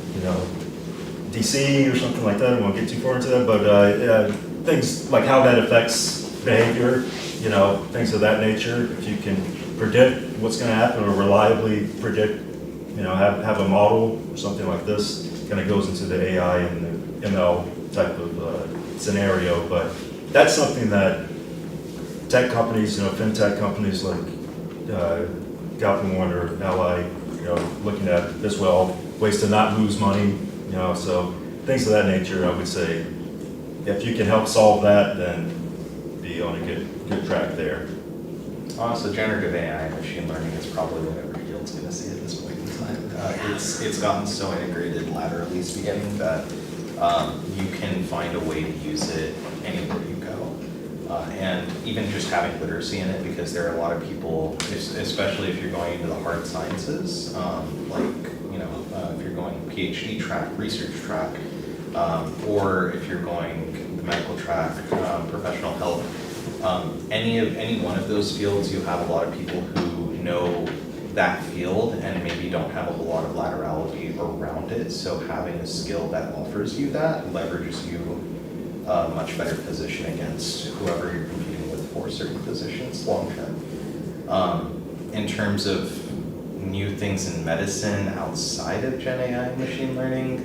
DC or something like that. I won't get too far into that, but things like how that affects behavior, things of that nature. If you can predict what's going to happen, or reliably predict, have a model or something like this, kind of goes into the AI and the ML type of scenario. But that's something that tech companies, fintech companies like Capital One or Ally, looking at as well, ways to not lose money so things of that nature, I would say, if you can help solve that, then be on a good track there. So generative AI and machine learning is probably what every field's going to see at this point in time. It's gotten so integrated laterally speaking that you can find a way to use it anywhere you go. And even just having literacy in it, because there are a lot of people, especially if you're going into the hard sciences, if you're going PhD track, research track, or if you're going the medical track, professional health, any one of those fields, you have a lot of people who know that field and maybe don't have a whole lot of laterality around it. So having a skill that offers you that leverages you a much better position against whoever you're competing with for certain positions long term. In terms of new things in medicine outside of Gen AI and machine learning,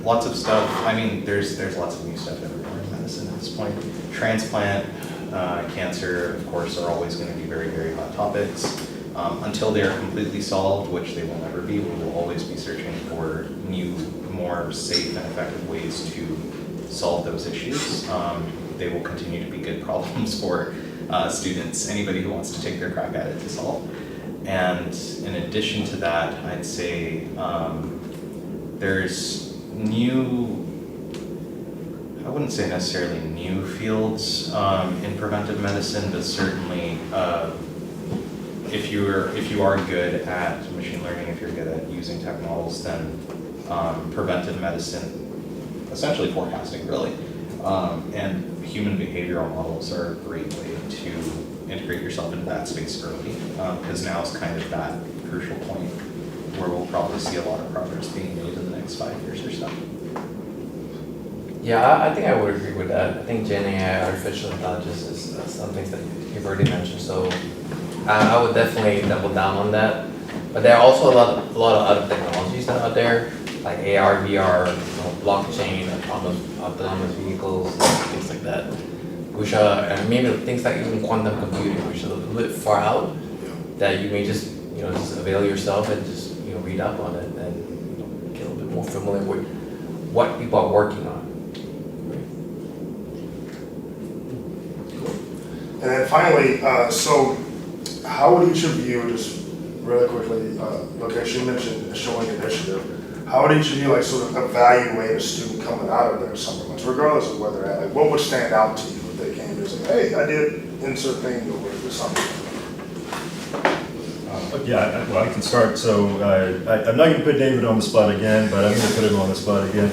lots of stuff. I mean, there's lots of new stuff everywhere in medicine at this point. Transplant, cancer, of course, are always going to be very, very hot topics. Until they are completely solved, which they will never be, we will always be searching for new, more safe and effective ways to solve those issues. They will continue to be good problems for students, anybody who wants to take their crack at it to solve. And in addition to that, I'd say there's new, I wouldn't say necessarily new fields in preventive medicine, but certainly if you are good at machine learning, if you're good at using tech models, then preventive medicine, essentially forecasting really, and human behavioral models are a great way to integrate yourself into that space early, because now is kind of that crucial point where we'll probably see a lot of progress being made in the next 5 years or so. Yeah, I think I would agree with that. I think Gen AI, artificial intelligence, is something that you've already mentioned. So I would definitely double down on that. But there are also a lot of other technologies that are out there, like AR, VR, blockchain, autonomous vehicles, things like that, which are, and maybe things like even quantum computing, which are a little bit far out, that you may just just avail yourself and just read up on it and get a little bit more familiar with what people are working on. And then finally, so how would each of you, just really quickly, Lokesh, you mentioned showing initiative. How would each of you sort of evaluate a student coming out of their summer months, regardless of where they're at? Like, what would stand out to you if they came and say, hey, I did insert thing over the summer? Well, I can start. So I'm not going to put David on the spot again, but I'm going to put him on the spot again.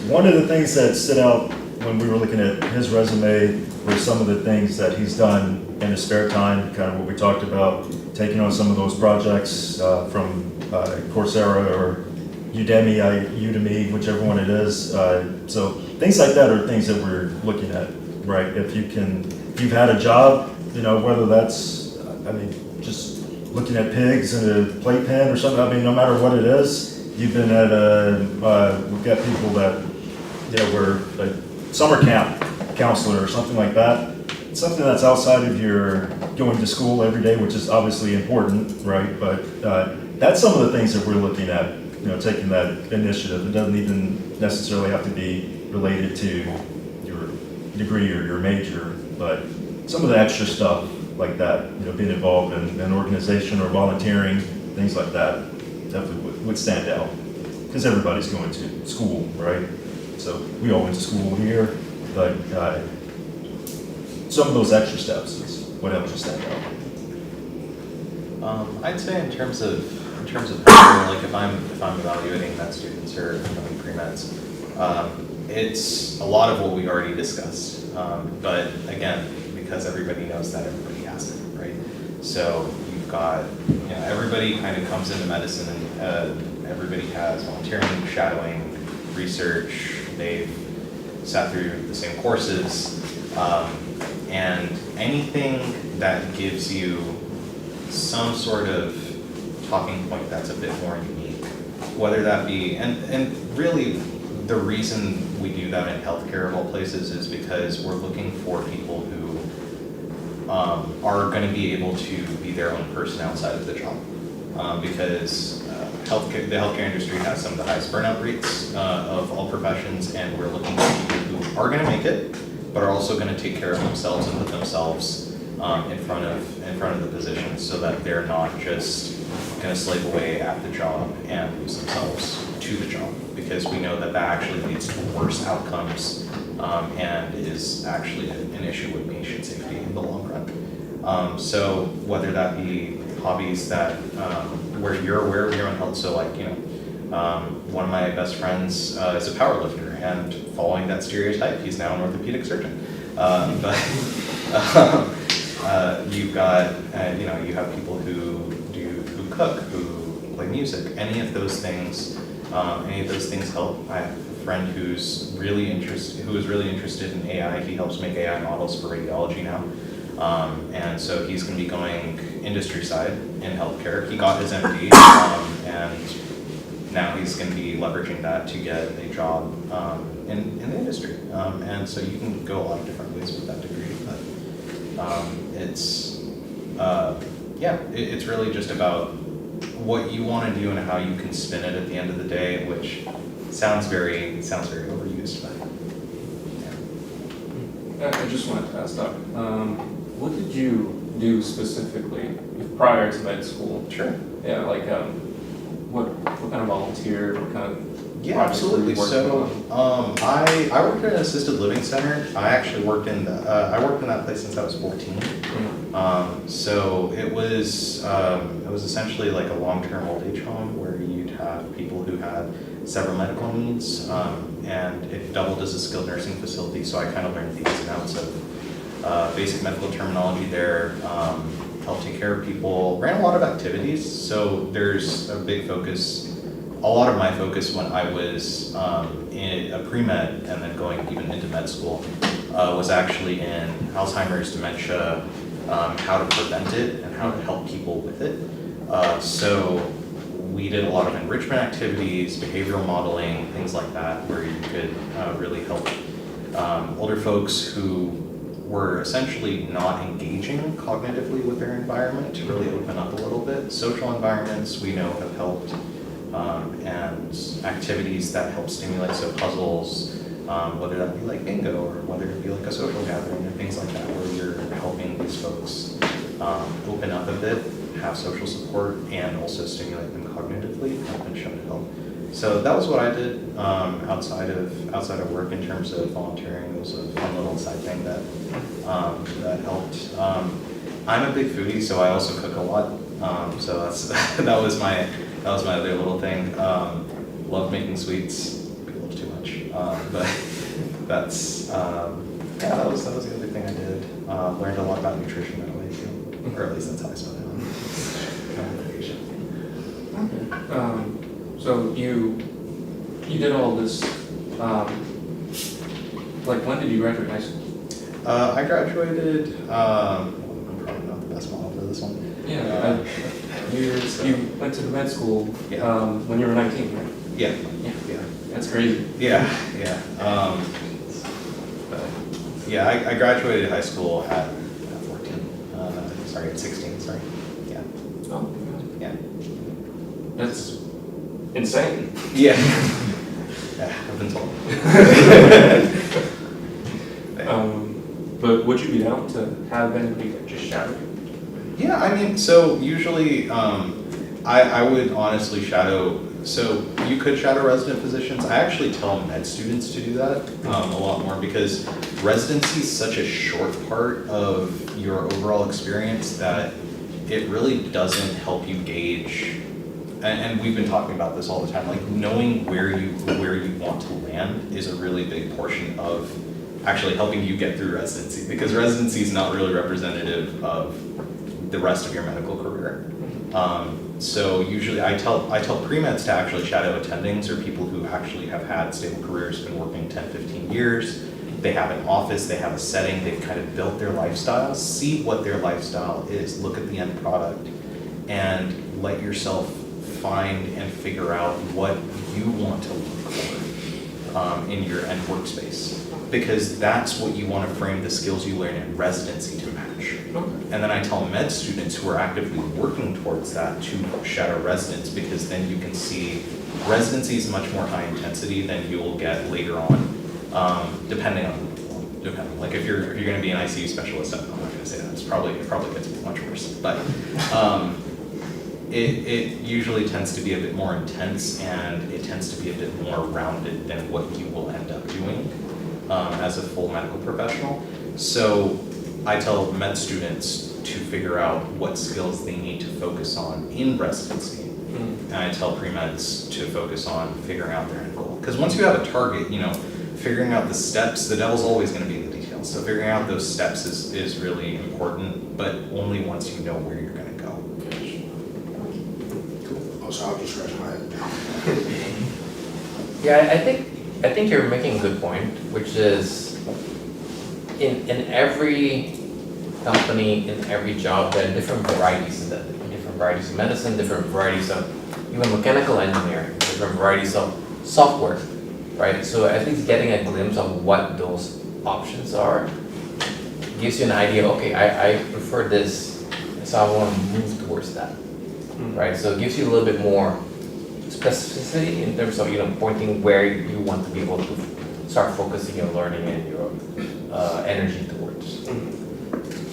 One of the things that stood out when we were looking at his resume were some of the things that he's done in his spare time, kind of what we talked about, taking on some of those projects from Coursera or Udemy, whichever one it is. So things like that are things that we're looking at, right? If you've had a job, whether that's, just looking at pigs in a playpen or something, no matter what it is, you've been at we've got people that, were a summer camp counselor or something like that. It's something that's outside of your going to school every day, which is obviously important, right? But that's some of the things that we're looking at, taking that initiative. It doesn't even necessarily have to be related to your degree or your major, but some of the extra stuff like that, being involved in an organization or volunteering, things like that, definitely would stand out. Because everybody's going to school, right? So we all went to school here, but some of those extra steps is what helps you stand out. I'd say in terms of like if I'm evaluating med students or pre-meds, it's a lot of what we already discussed. But again, because everybody knows that, everybody has it, right? So you've got, everybody kind of comes into medicine and everybody has volunteering, shadowing, research, they've sat through the same courses, and anything that gives you some sort of talking point that's a bit more unique, whether that be, and really the reason we do that in healthcare of all places is because we're looking for people who are going to be able to be their own person outside of the job. Because the healthcare industry has some of the highest burnout rates of all professions, and we're looking for people who are going to make it, but are also going to take care of themselves and put themselves in front of the position, so that they're not just going to slave away at the job and lose themselves to the job, because we know that actually leads to worse outcomes and is actually an issue with patient safety in the long run. So whether that be hobbies that where you're aware of your own health, so like one of my best friends is a power lifter, and following that stereotype, he's now an orthopedic surgeon. You've got you have people who cook, who play music. Any of those things help. I have a friend who is really interested in AI. He helps make AI models for radiology now. And so he's going to be going industry side in healthcare. He got his MD, and now he's going to be leveraging that to get a job in the industry. And so you can go a lot of different ways with that degree. But it's really just about what you want to do and how you can spin it at the end of the day, which sounds very overused, but yeah. I just wanted to ask Doc, what did you do specifically prior to med school? Sure. Yeah, like what kind of volunteer, what kind of yeah, absolutely. So I worked at an assisted living center. I actually worked in that place since I was 14. So it was essentially like a long-term old age home where you'd have people who had several medical needs, and it doubled as a skilled nursing facility. So I kind of learned the ins and outs of basic medical terminology there. Helped take care of people. Ran a lot of activities. So there's a big focus. A lot of my focus when I was in a pre-med and then going even into med school was actually in Alzheimer's, dementia, how to prevent it and how to help people with it. So we did a lot of enrichment activities, behavioral modeling, things like that, where you could really help older folks who were essentially not engaging cognitively with their environment to really open up a little bit. Social environments we know have helped. And activities that help stimulate, so puzzles, whether that be like bingo or whether it be like a social gathering or things like that, where you're helping these folks open up a bit, have social support, and also stimulate them cognitively, help and show to help. So that was what I did outside of work in terms of volunteering. It was a fun little side thing that helped. I'm a big foodie, so I also cook a lot. So that was my other little thing. Love making sweets. People love too much. But that's that was the other thing I did. Learned a lot about nutrition that way too, or at least that's how I spent it on vacation. Okay. So you did all this. Like, when did you graduate high school? I graduated. I'm probably not the best model for this one. Yeah. You went to the med school when you were 19, right? Yeah. That's crazy. Yeah. I graduated high school at 14. Sorry, at 16. Sorry. Yeah. Oh. Yeah. That's insane. Yeah. Yeah, I've been told. But would you be down to have anybody that just shadow you? Yeah, I mean, so usually I would honestly shadow, so you could shadow resident physicians. I actually tell med students to do that a lot more, because residency is such a short part of your overall experience that it really doesn't help you gauge, and we've been talking about this all the time, like knowing where you want to land is a really big portion of actually helping you get through residency, because residency is not really representative of the rest of your medical career. So usually I tell pre-meds to actually shadow attendings, or people who actually have had stable careers, been working 10, 15 years. They have an office, they have a setting, they've kind of built their lifestyle. See what their lifestyle is, look at the end product, and let yourself find and figure out what you want to look for. in your end workspace, because that's what you want to frame the skills you learn in residency to match. And then I tell med students who are actively working towards that to shadow residents, because then you can see residency is much more high intensity than you'll get later on, depending on like if you're going to be an ICU specialist, I'm not going to say that. It probably gets much worse, but it usually tends to be a bit more intense, and it tends to be a bit more rounded than what you will end up doing as a full medical professional. So I tell med students to figure out what skills they need to focus on in residency. And I tell pre-meds to focus on figuring out their end goal. Because once you have a target, figuring out the steps, the devil's always going to be in the details. So figuring out those steps is really important, but only once you know where you're going to go. Oh, so I'll just scratch my head. Yeah, I think you're making a good point, which is in every company, in every job, there are different varieties of that, different varieties of medicine, different varieties of even mechanical engineering, different varieties of software, right? So at least getting a glimpse of what those options are gives you an idea, okay, I prefer this, so I want to move towards that, right? So it gives you a little bit more specificity in terms of pointing where you want to be able to start focusing your learning and your energy towards.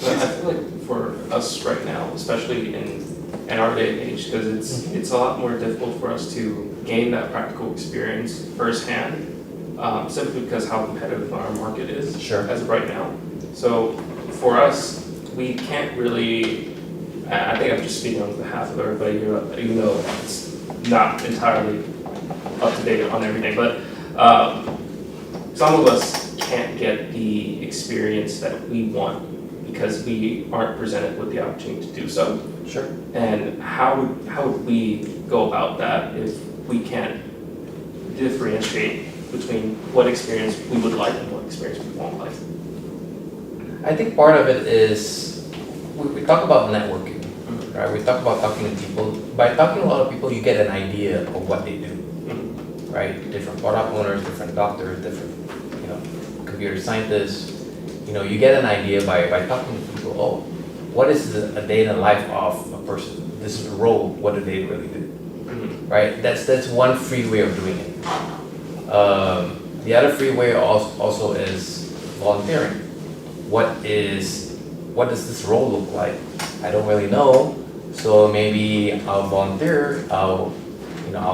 But I feel like for us right now, especially in our day and age, because it's a lot more difficult for us to gain that practical experience firsthand, simply because how competitive our market is as of right now. So for us, we can't really, I think I'm just speaking on behalf of everybody here, even though it's not entirely up to date on everything, but some of us can't get the experience that we want because we aren't presented with the opportunity to do so. Sure. And how would we go about that if we can't differentiate between what experience we would like and what experience we won't like? I think part of it is, we talk about networking, right? We talk about talking to people. By talking to a lot of people, you get an idea of what they do, right? Different product owners, different doctors, different, computer scientists. You get an idea by talking to people, oh, what is a day in the life of a person? This is a role, what do they really do, right? That's one free way of doing it. The other free way also is volunteering. What does this role look like? I don't really know, so maybe I'll volunteer, I'll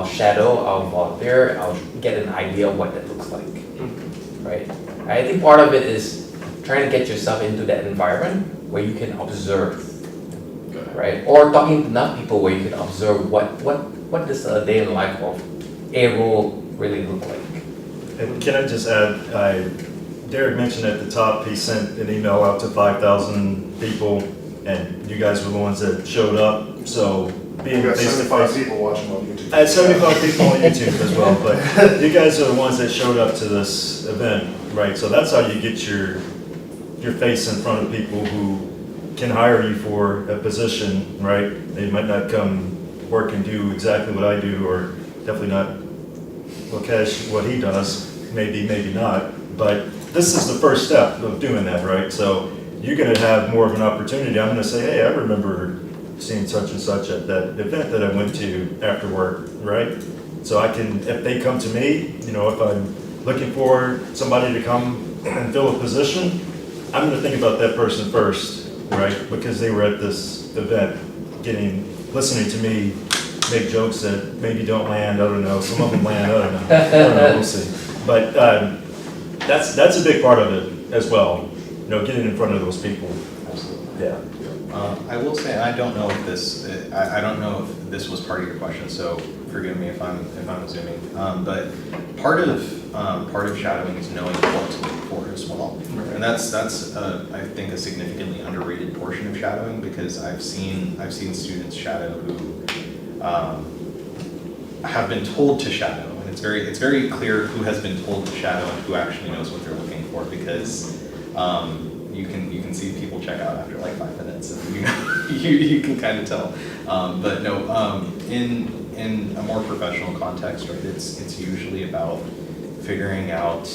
shadow, I'll volunteer, I'll get an idea of what that looks like, right? I think part of it is trying to get yourself into that environment where you can observe, right? Or talking to enough people where you can observe what does a day in the life of a role really look like. And can I just add, Derek mentioned at the top, he sent an email out to 5,000 people, and you guys were the ones that showed up, so being We got face to 75 face. people watching on YouTube. I had 75 people on YouTube as well, but you guys are the ones that showed up to this event, right? So that's how you get your face in front of people who can hire you for a position, right? They might not come work and do exactly what I do, or definitely not Lokesh, what he does, maybe not, but this is the first step of doing that, right? So you're gonna have more of an opportunity. I'm gonna say, hey, I remember seeing such and such at that event that I went to after work, right? So I can, if they come to me, if I'm looking for somebody to come and fill a position, I'm gonna think about that person first, right? Because they were at this event, listening to me make jokes that maybe don't land, I don't know, some of them land, I don't know, we'll see. But that's a big part of it as well, getting in front of those people. Absolutely. Yeah. I will say I don't know if this was part of your question, so forgive me if I'm assuming. But part of shadowing is knowing what to look for as well, and that's I think a significantly underrated portion of shadowing, because I've seen students shadow who have been told to shadow, and it's very clear who has been told to shadow and who actually knows what they're looking for, because you can see people check out after like 5 minutes, and you can kind of tell. But no, in a more professional context, right? It's usually about figuring out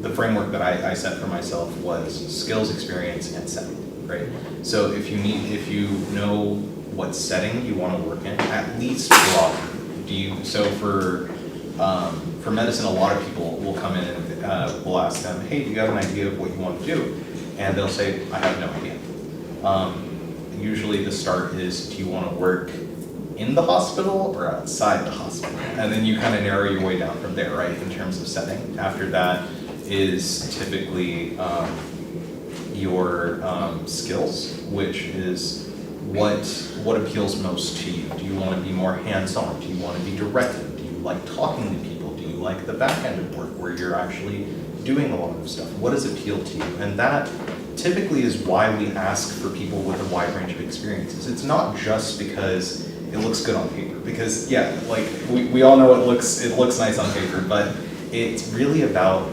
the framework that I set for myself was skills, experience, and setting, right? So if you know what setting you want to work in, at least broad. So for medicine, a lot of people will come in and we'll ask them, hey, do you have an idea of what you want to do? And they'll say, I have no idea. Usually the start is, do you want to work in the hospital or outside the hospital? And then you kind of narrow your way down from there, right, in terms of setting. After that is typically your skills, which is what appeals most to you. Do you want to be more hands-on? Do you want to be directed? Do you like talking to people? Do you like the back end of work where you're actually doing a lot of stuff? What does appeal to you? And that typically is why we ask for people with a wide range of experiences. It's not just because it looks good on paper, because yeah, like we all know it looks nice on paper, but it's really about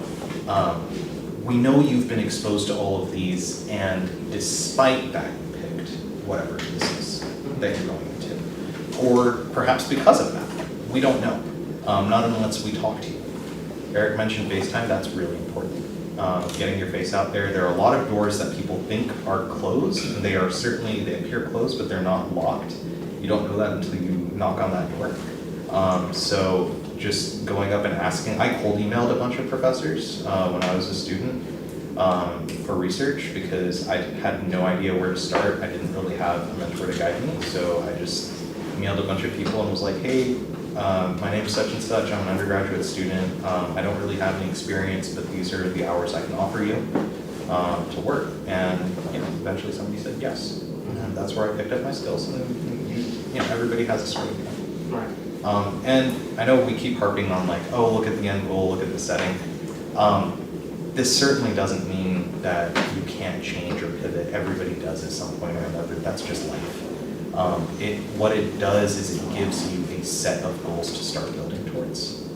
we know you've been exposed to all of these, and despite that, you picked whatever this is that you're going into, or perhaps because of that, we don't know. Not unless we talk to you. Eric mentioned FaceTime. That's really important. Getting your face out there. There are a lot of doors that people think are closed, and they appear closed, but they're not locked. You don't know that until you knock on that door. So just going up and asking. I cold emailed a bunch of professors when I was a student for research because I had no idea where to start. I didn't really have a mentor to guide me, so I just emailed a bunch of people and was like, hey, my name is such and such, I'm an undergraduate student, I don't really have any experience, but these are the hours I can offer you to work. And eventually somebody said yes. And that's where I picked up my skills. And then, everybody has a story. Right. And I know we keep harping on like, oh, look at the end goal, look at the setting. This certainly doesn't mean that you can't change or pivot. Everybody does at some point or another. That's just life. What it does is it gives you a set of goals to start building towards.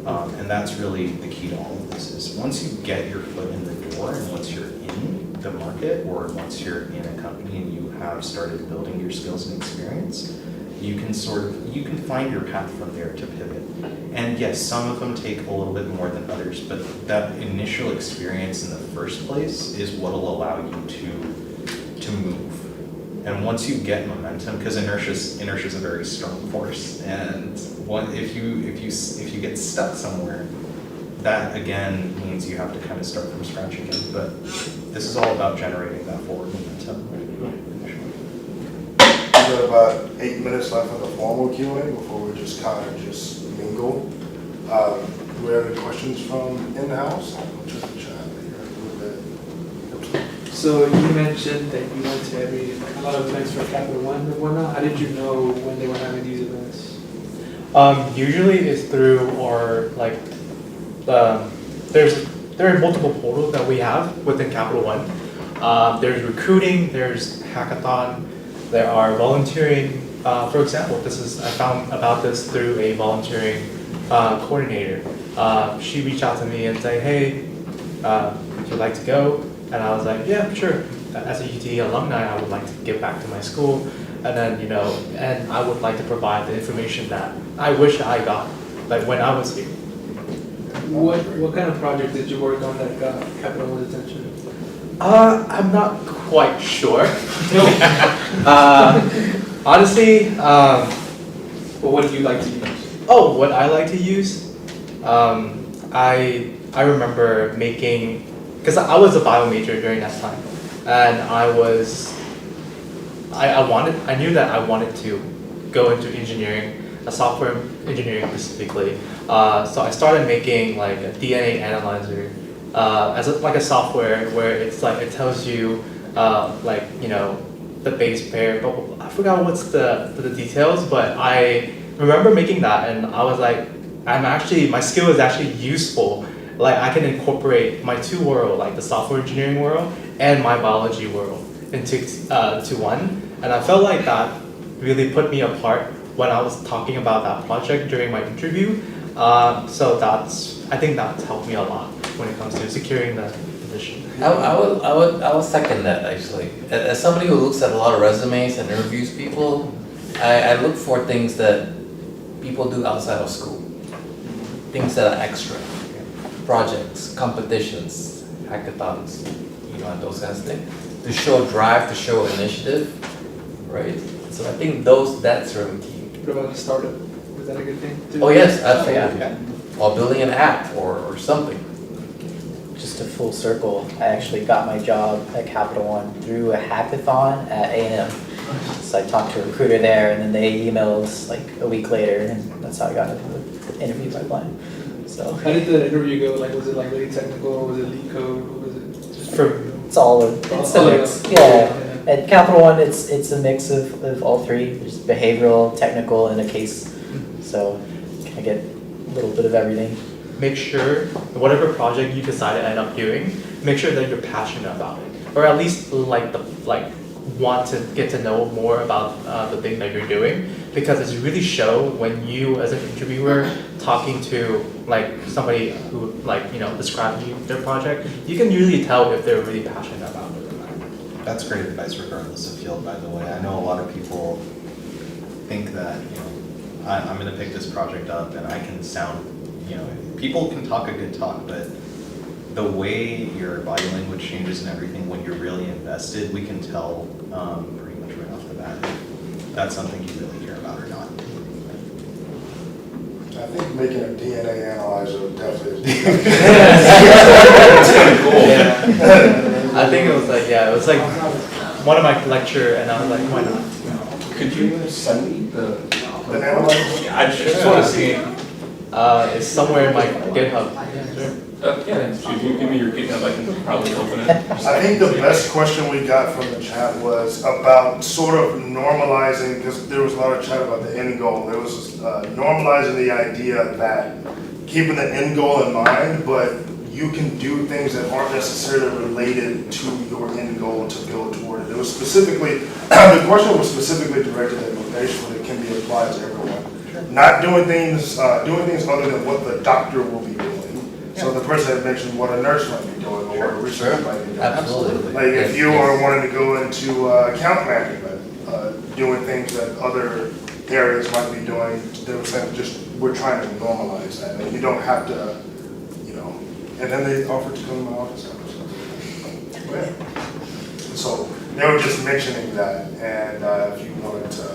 And that's really the key to all of this is once you get your foot in the door and once you're in the market or once you're in a company and you have started building your skills and experience, you can find your path from there to pivot. And yes, some of them take a little bit more than others, but that initial experience in the first place is what will allow you to move. And once you get momentum, because inertia is a very strong force, and if you get stuck somewhere, that again means you have to kind of start from scratch again. But this is all about generating that forward momentum initially. We've got about 8 minutes left of the formal Q&A before we just kind of mingle. Do we have any questions from in the house? Just the chat here a little bit. So you mentioned that you went to a lot of events for Capital One and whatnot. How did you know when they were having these events? Usually it's through or like there are multiple portals that we have within Capital One. There's recruiting, there's hackathon, there are volunteering. For example, I found about this through a volunteering coordinator. She reached out to me and said, hey, would you like to go? And I was like, yeah, sure. As a UT alumni, I would like to give back to my school. And then, and I would like to provide the information that I wish I got, like when I was here. What kind of project did you work on that got Capital One's attention? I'm not quite sure. Honestly, what do you like to use? Oh, what I like to use? I remember making, because I was a bio major during that time, and I knew that I wanted to go into engineering, software engineering specifically. So I started making like a DNA analyzer as a software where it's like it tells you the base pair. But I forgot what's the details, but I remember making that, and I was like, my skill is actually useful. Like I can incorporate my two world, like the software engineering world and my biology world into one. And I felt like that really put me apart when I was talking about that project during my interview. So I think that's helped me a lot when it comes to securing the position. I would second that actually. As somebody who looks at a lot of resumes and interviews people, I look for things that people do outside of school. things that are extra, projects, competitions, hackathons, and those kinds of things, to show drive, to show initiative, right? So I think that's really key. What about a startup? Was that a good thing? Oh yes, absolutely. Or building an app or something. Just a full circle, I actually got my job at Capital One through a hackathon at A&M. So I talked to a recruiter there, and then they emailed like a week later, and that's how I got into the interview pipeline. So How did the interview go? Like, was it like really technical, or was it leak code, or was it just it's a mix. Yeah. At Capital One, it's a mix of all three. There's behavioral, technical, and a case. So I get a little bit of everything. Make sure whatever project you decide to end up doing, make sure that you're passionate about it, or at least want to get to know more about the thing that you're doing, because it's really show when you as an interviewer talking to like somebody who describes you their project, you can usually tell if they're really passionate about it or not. That's great advice regardless of field, by the way. I know a lot of people think that, I'm gonna pick this project up and I can sound, people can talk a good talk, but the way your body language changes and everything when you're really invested, we can tell pretty much right off the bat if that's something you really care about or not. I think making a DNA analyzer definitely is. I think it was like one of my lecture, and I was like, why not? Could you send me the analyzer? I just want to see. It's somewhere in my GitHub. Yeah, if you give me your GitHub, I can probably open it. I think the best question we got from the chat was about sort of normalizing, because there was a lot of chat about the end goal. There was normalizing the idea that keeping the end goal in mind, but you can do things that aren't necessarily related to your end goal to build toward it. It was specifically, the question was specifically directed at motivation, but it can be applied to everyone. Not doing things other than what the doctor will be doing. So the person had mentioned what a nurse might be doing or what a researcher might be doing. Absolutely. Like if you are wanting to go into account management, doing things that other areas might be doing, they were saying we're trying to normalize that. And you don't have to, and then they offered to come to my office. So they were just mentioning that, and if you wanted to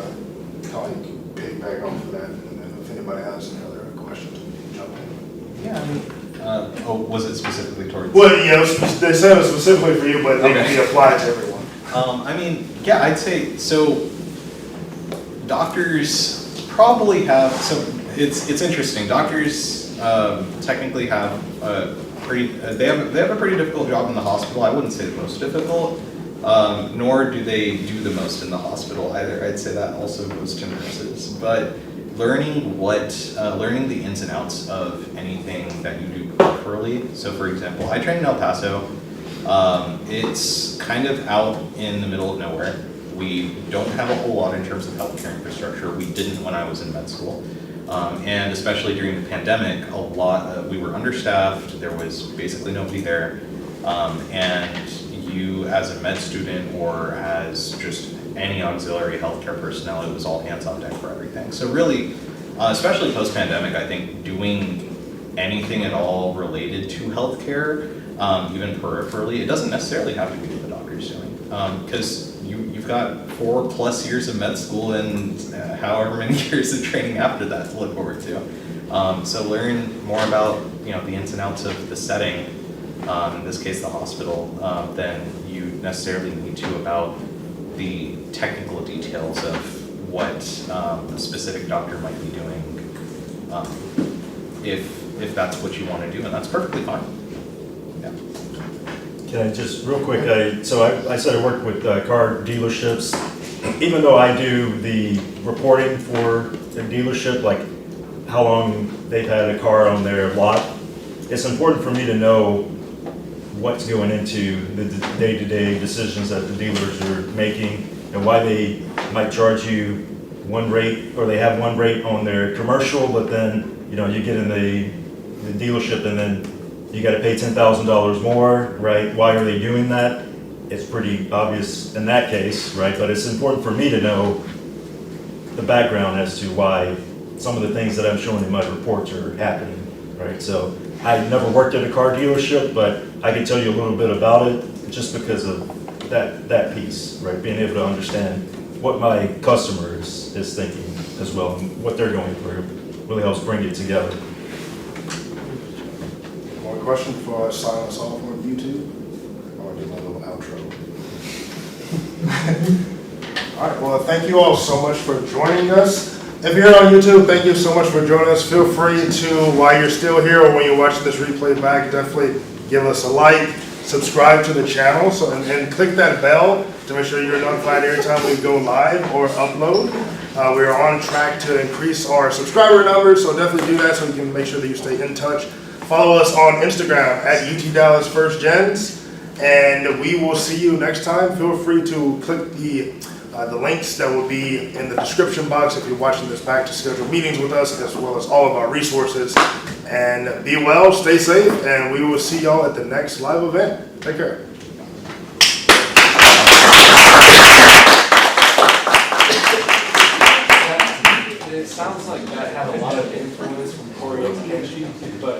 kind of piggyback off of that, and then if anybody has any other questions, we can jump in. Yeah, was it specifically towards? Well, yeah, they said it was specifically for you, but it can be applied to everyone. I'd say, so doctors probably have, so it's interesting. Doctors technically have they have a pretty difficult job in the hospital. I wouldn't say the most difficult, nor do they do the most in the hospital either. I'd say that also goes to nurses. But learning the ins and outs of anything that you do peripherally. So for example, I train in El Paso. It's kind of out in the middle of nowhere. We don't have a whole lot in terms of healthcare infrastructure. We didn't when I was in med school. And especially during the pandemic, we were understaffed, there was basically nobody there. And you as a med student or as just any auxiliary healthcare personnel, it was all hands on deck for everything. So really, especially post-pandemic, I think doing anything at all related to healthcare, even peripherally, it doesn't necessarily have to be what the doctor's doing. Because you've got 4+ years of med school and however many years of training after that to look forward to. So learn more about the ins and outs of the setting, in this case the hospital, than you necessarily need to about the technical details of what a specific doctor might be doing, if that's what you want to do, and that's perfectly fine. Yeah. Can I just, real quick, I said I work with car dealerships. Even though I do the reporting for the dealership, like how long they've had a car on their lot, it's important for me to know what's going into the day-to-day decisions that the dealers are making and why they might charge you one rate, or they have one rate on their commercial, but then you get in the dealership and then you got to pay $10,000 more, right? Why are they doing that? It's pretty obvious in that case, right? But it's important for me to know the background as to why some of the things that I'm showing in my reports are happening, right? So I never worked at a car dealership, but I can tell you a little bit about it just because of that piece, right? Being able to understand what my customer is thinking as well, and what they're going through really helps bring it together. More question before I sign us off on YouTube? Or do my little outro? All right, well, thank you all so much for joining us. If you're on YouTube, thank you so much for joining us. Feel free to, while you're still here or when you're watching this replay back, definitely give us a like, subscribe to the channel, and click that bell to make sure you're notified every time we go live or upload. We're on track to increase our subscriber numbers, so definitely do that so we can make sure that you stay in touch. Follow us on Instagram at UT Dallas First Gens, and we will see you next time. Feel free to click the links that will be in the description box if you're watching this back to schedule meetings with us, as well as all of our resources. And be well, stay safe, and we will see y'all at the next live event. Take care. It sounds like that had a lot of influence from Corey and Kenji, but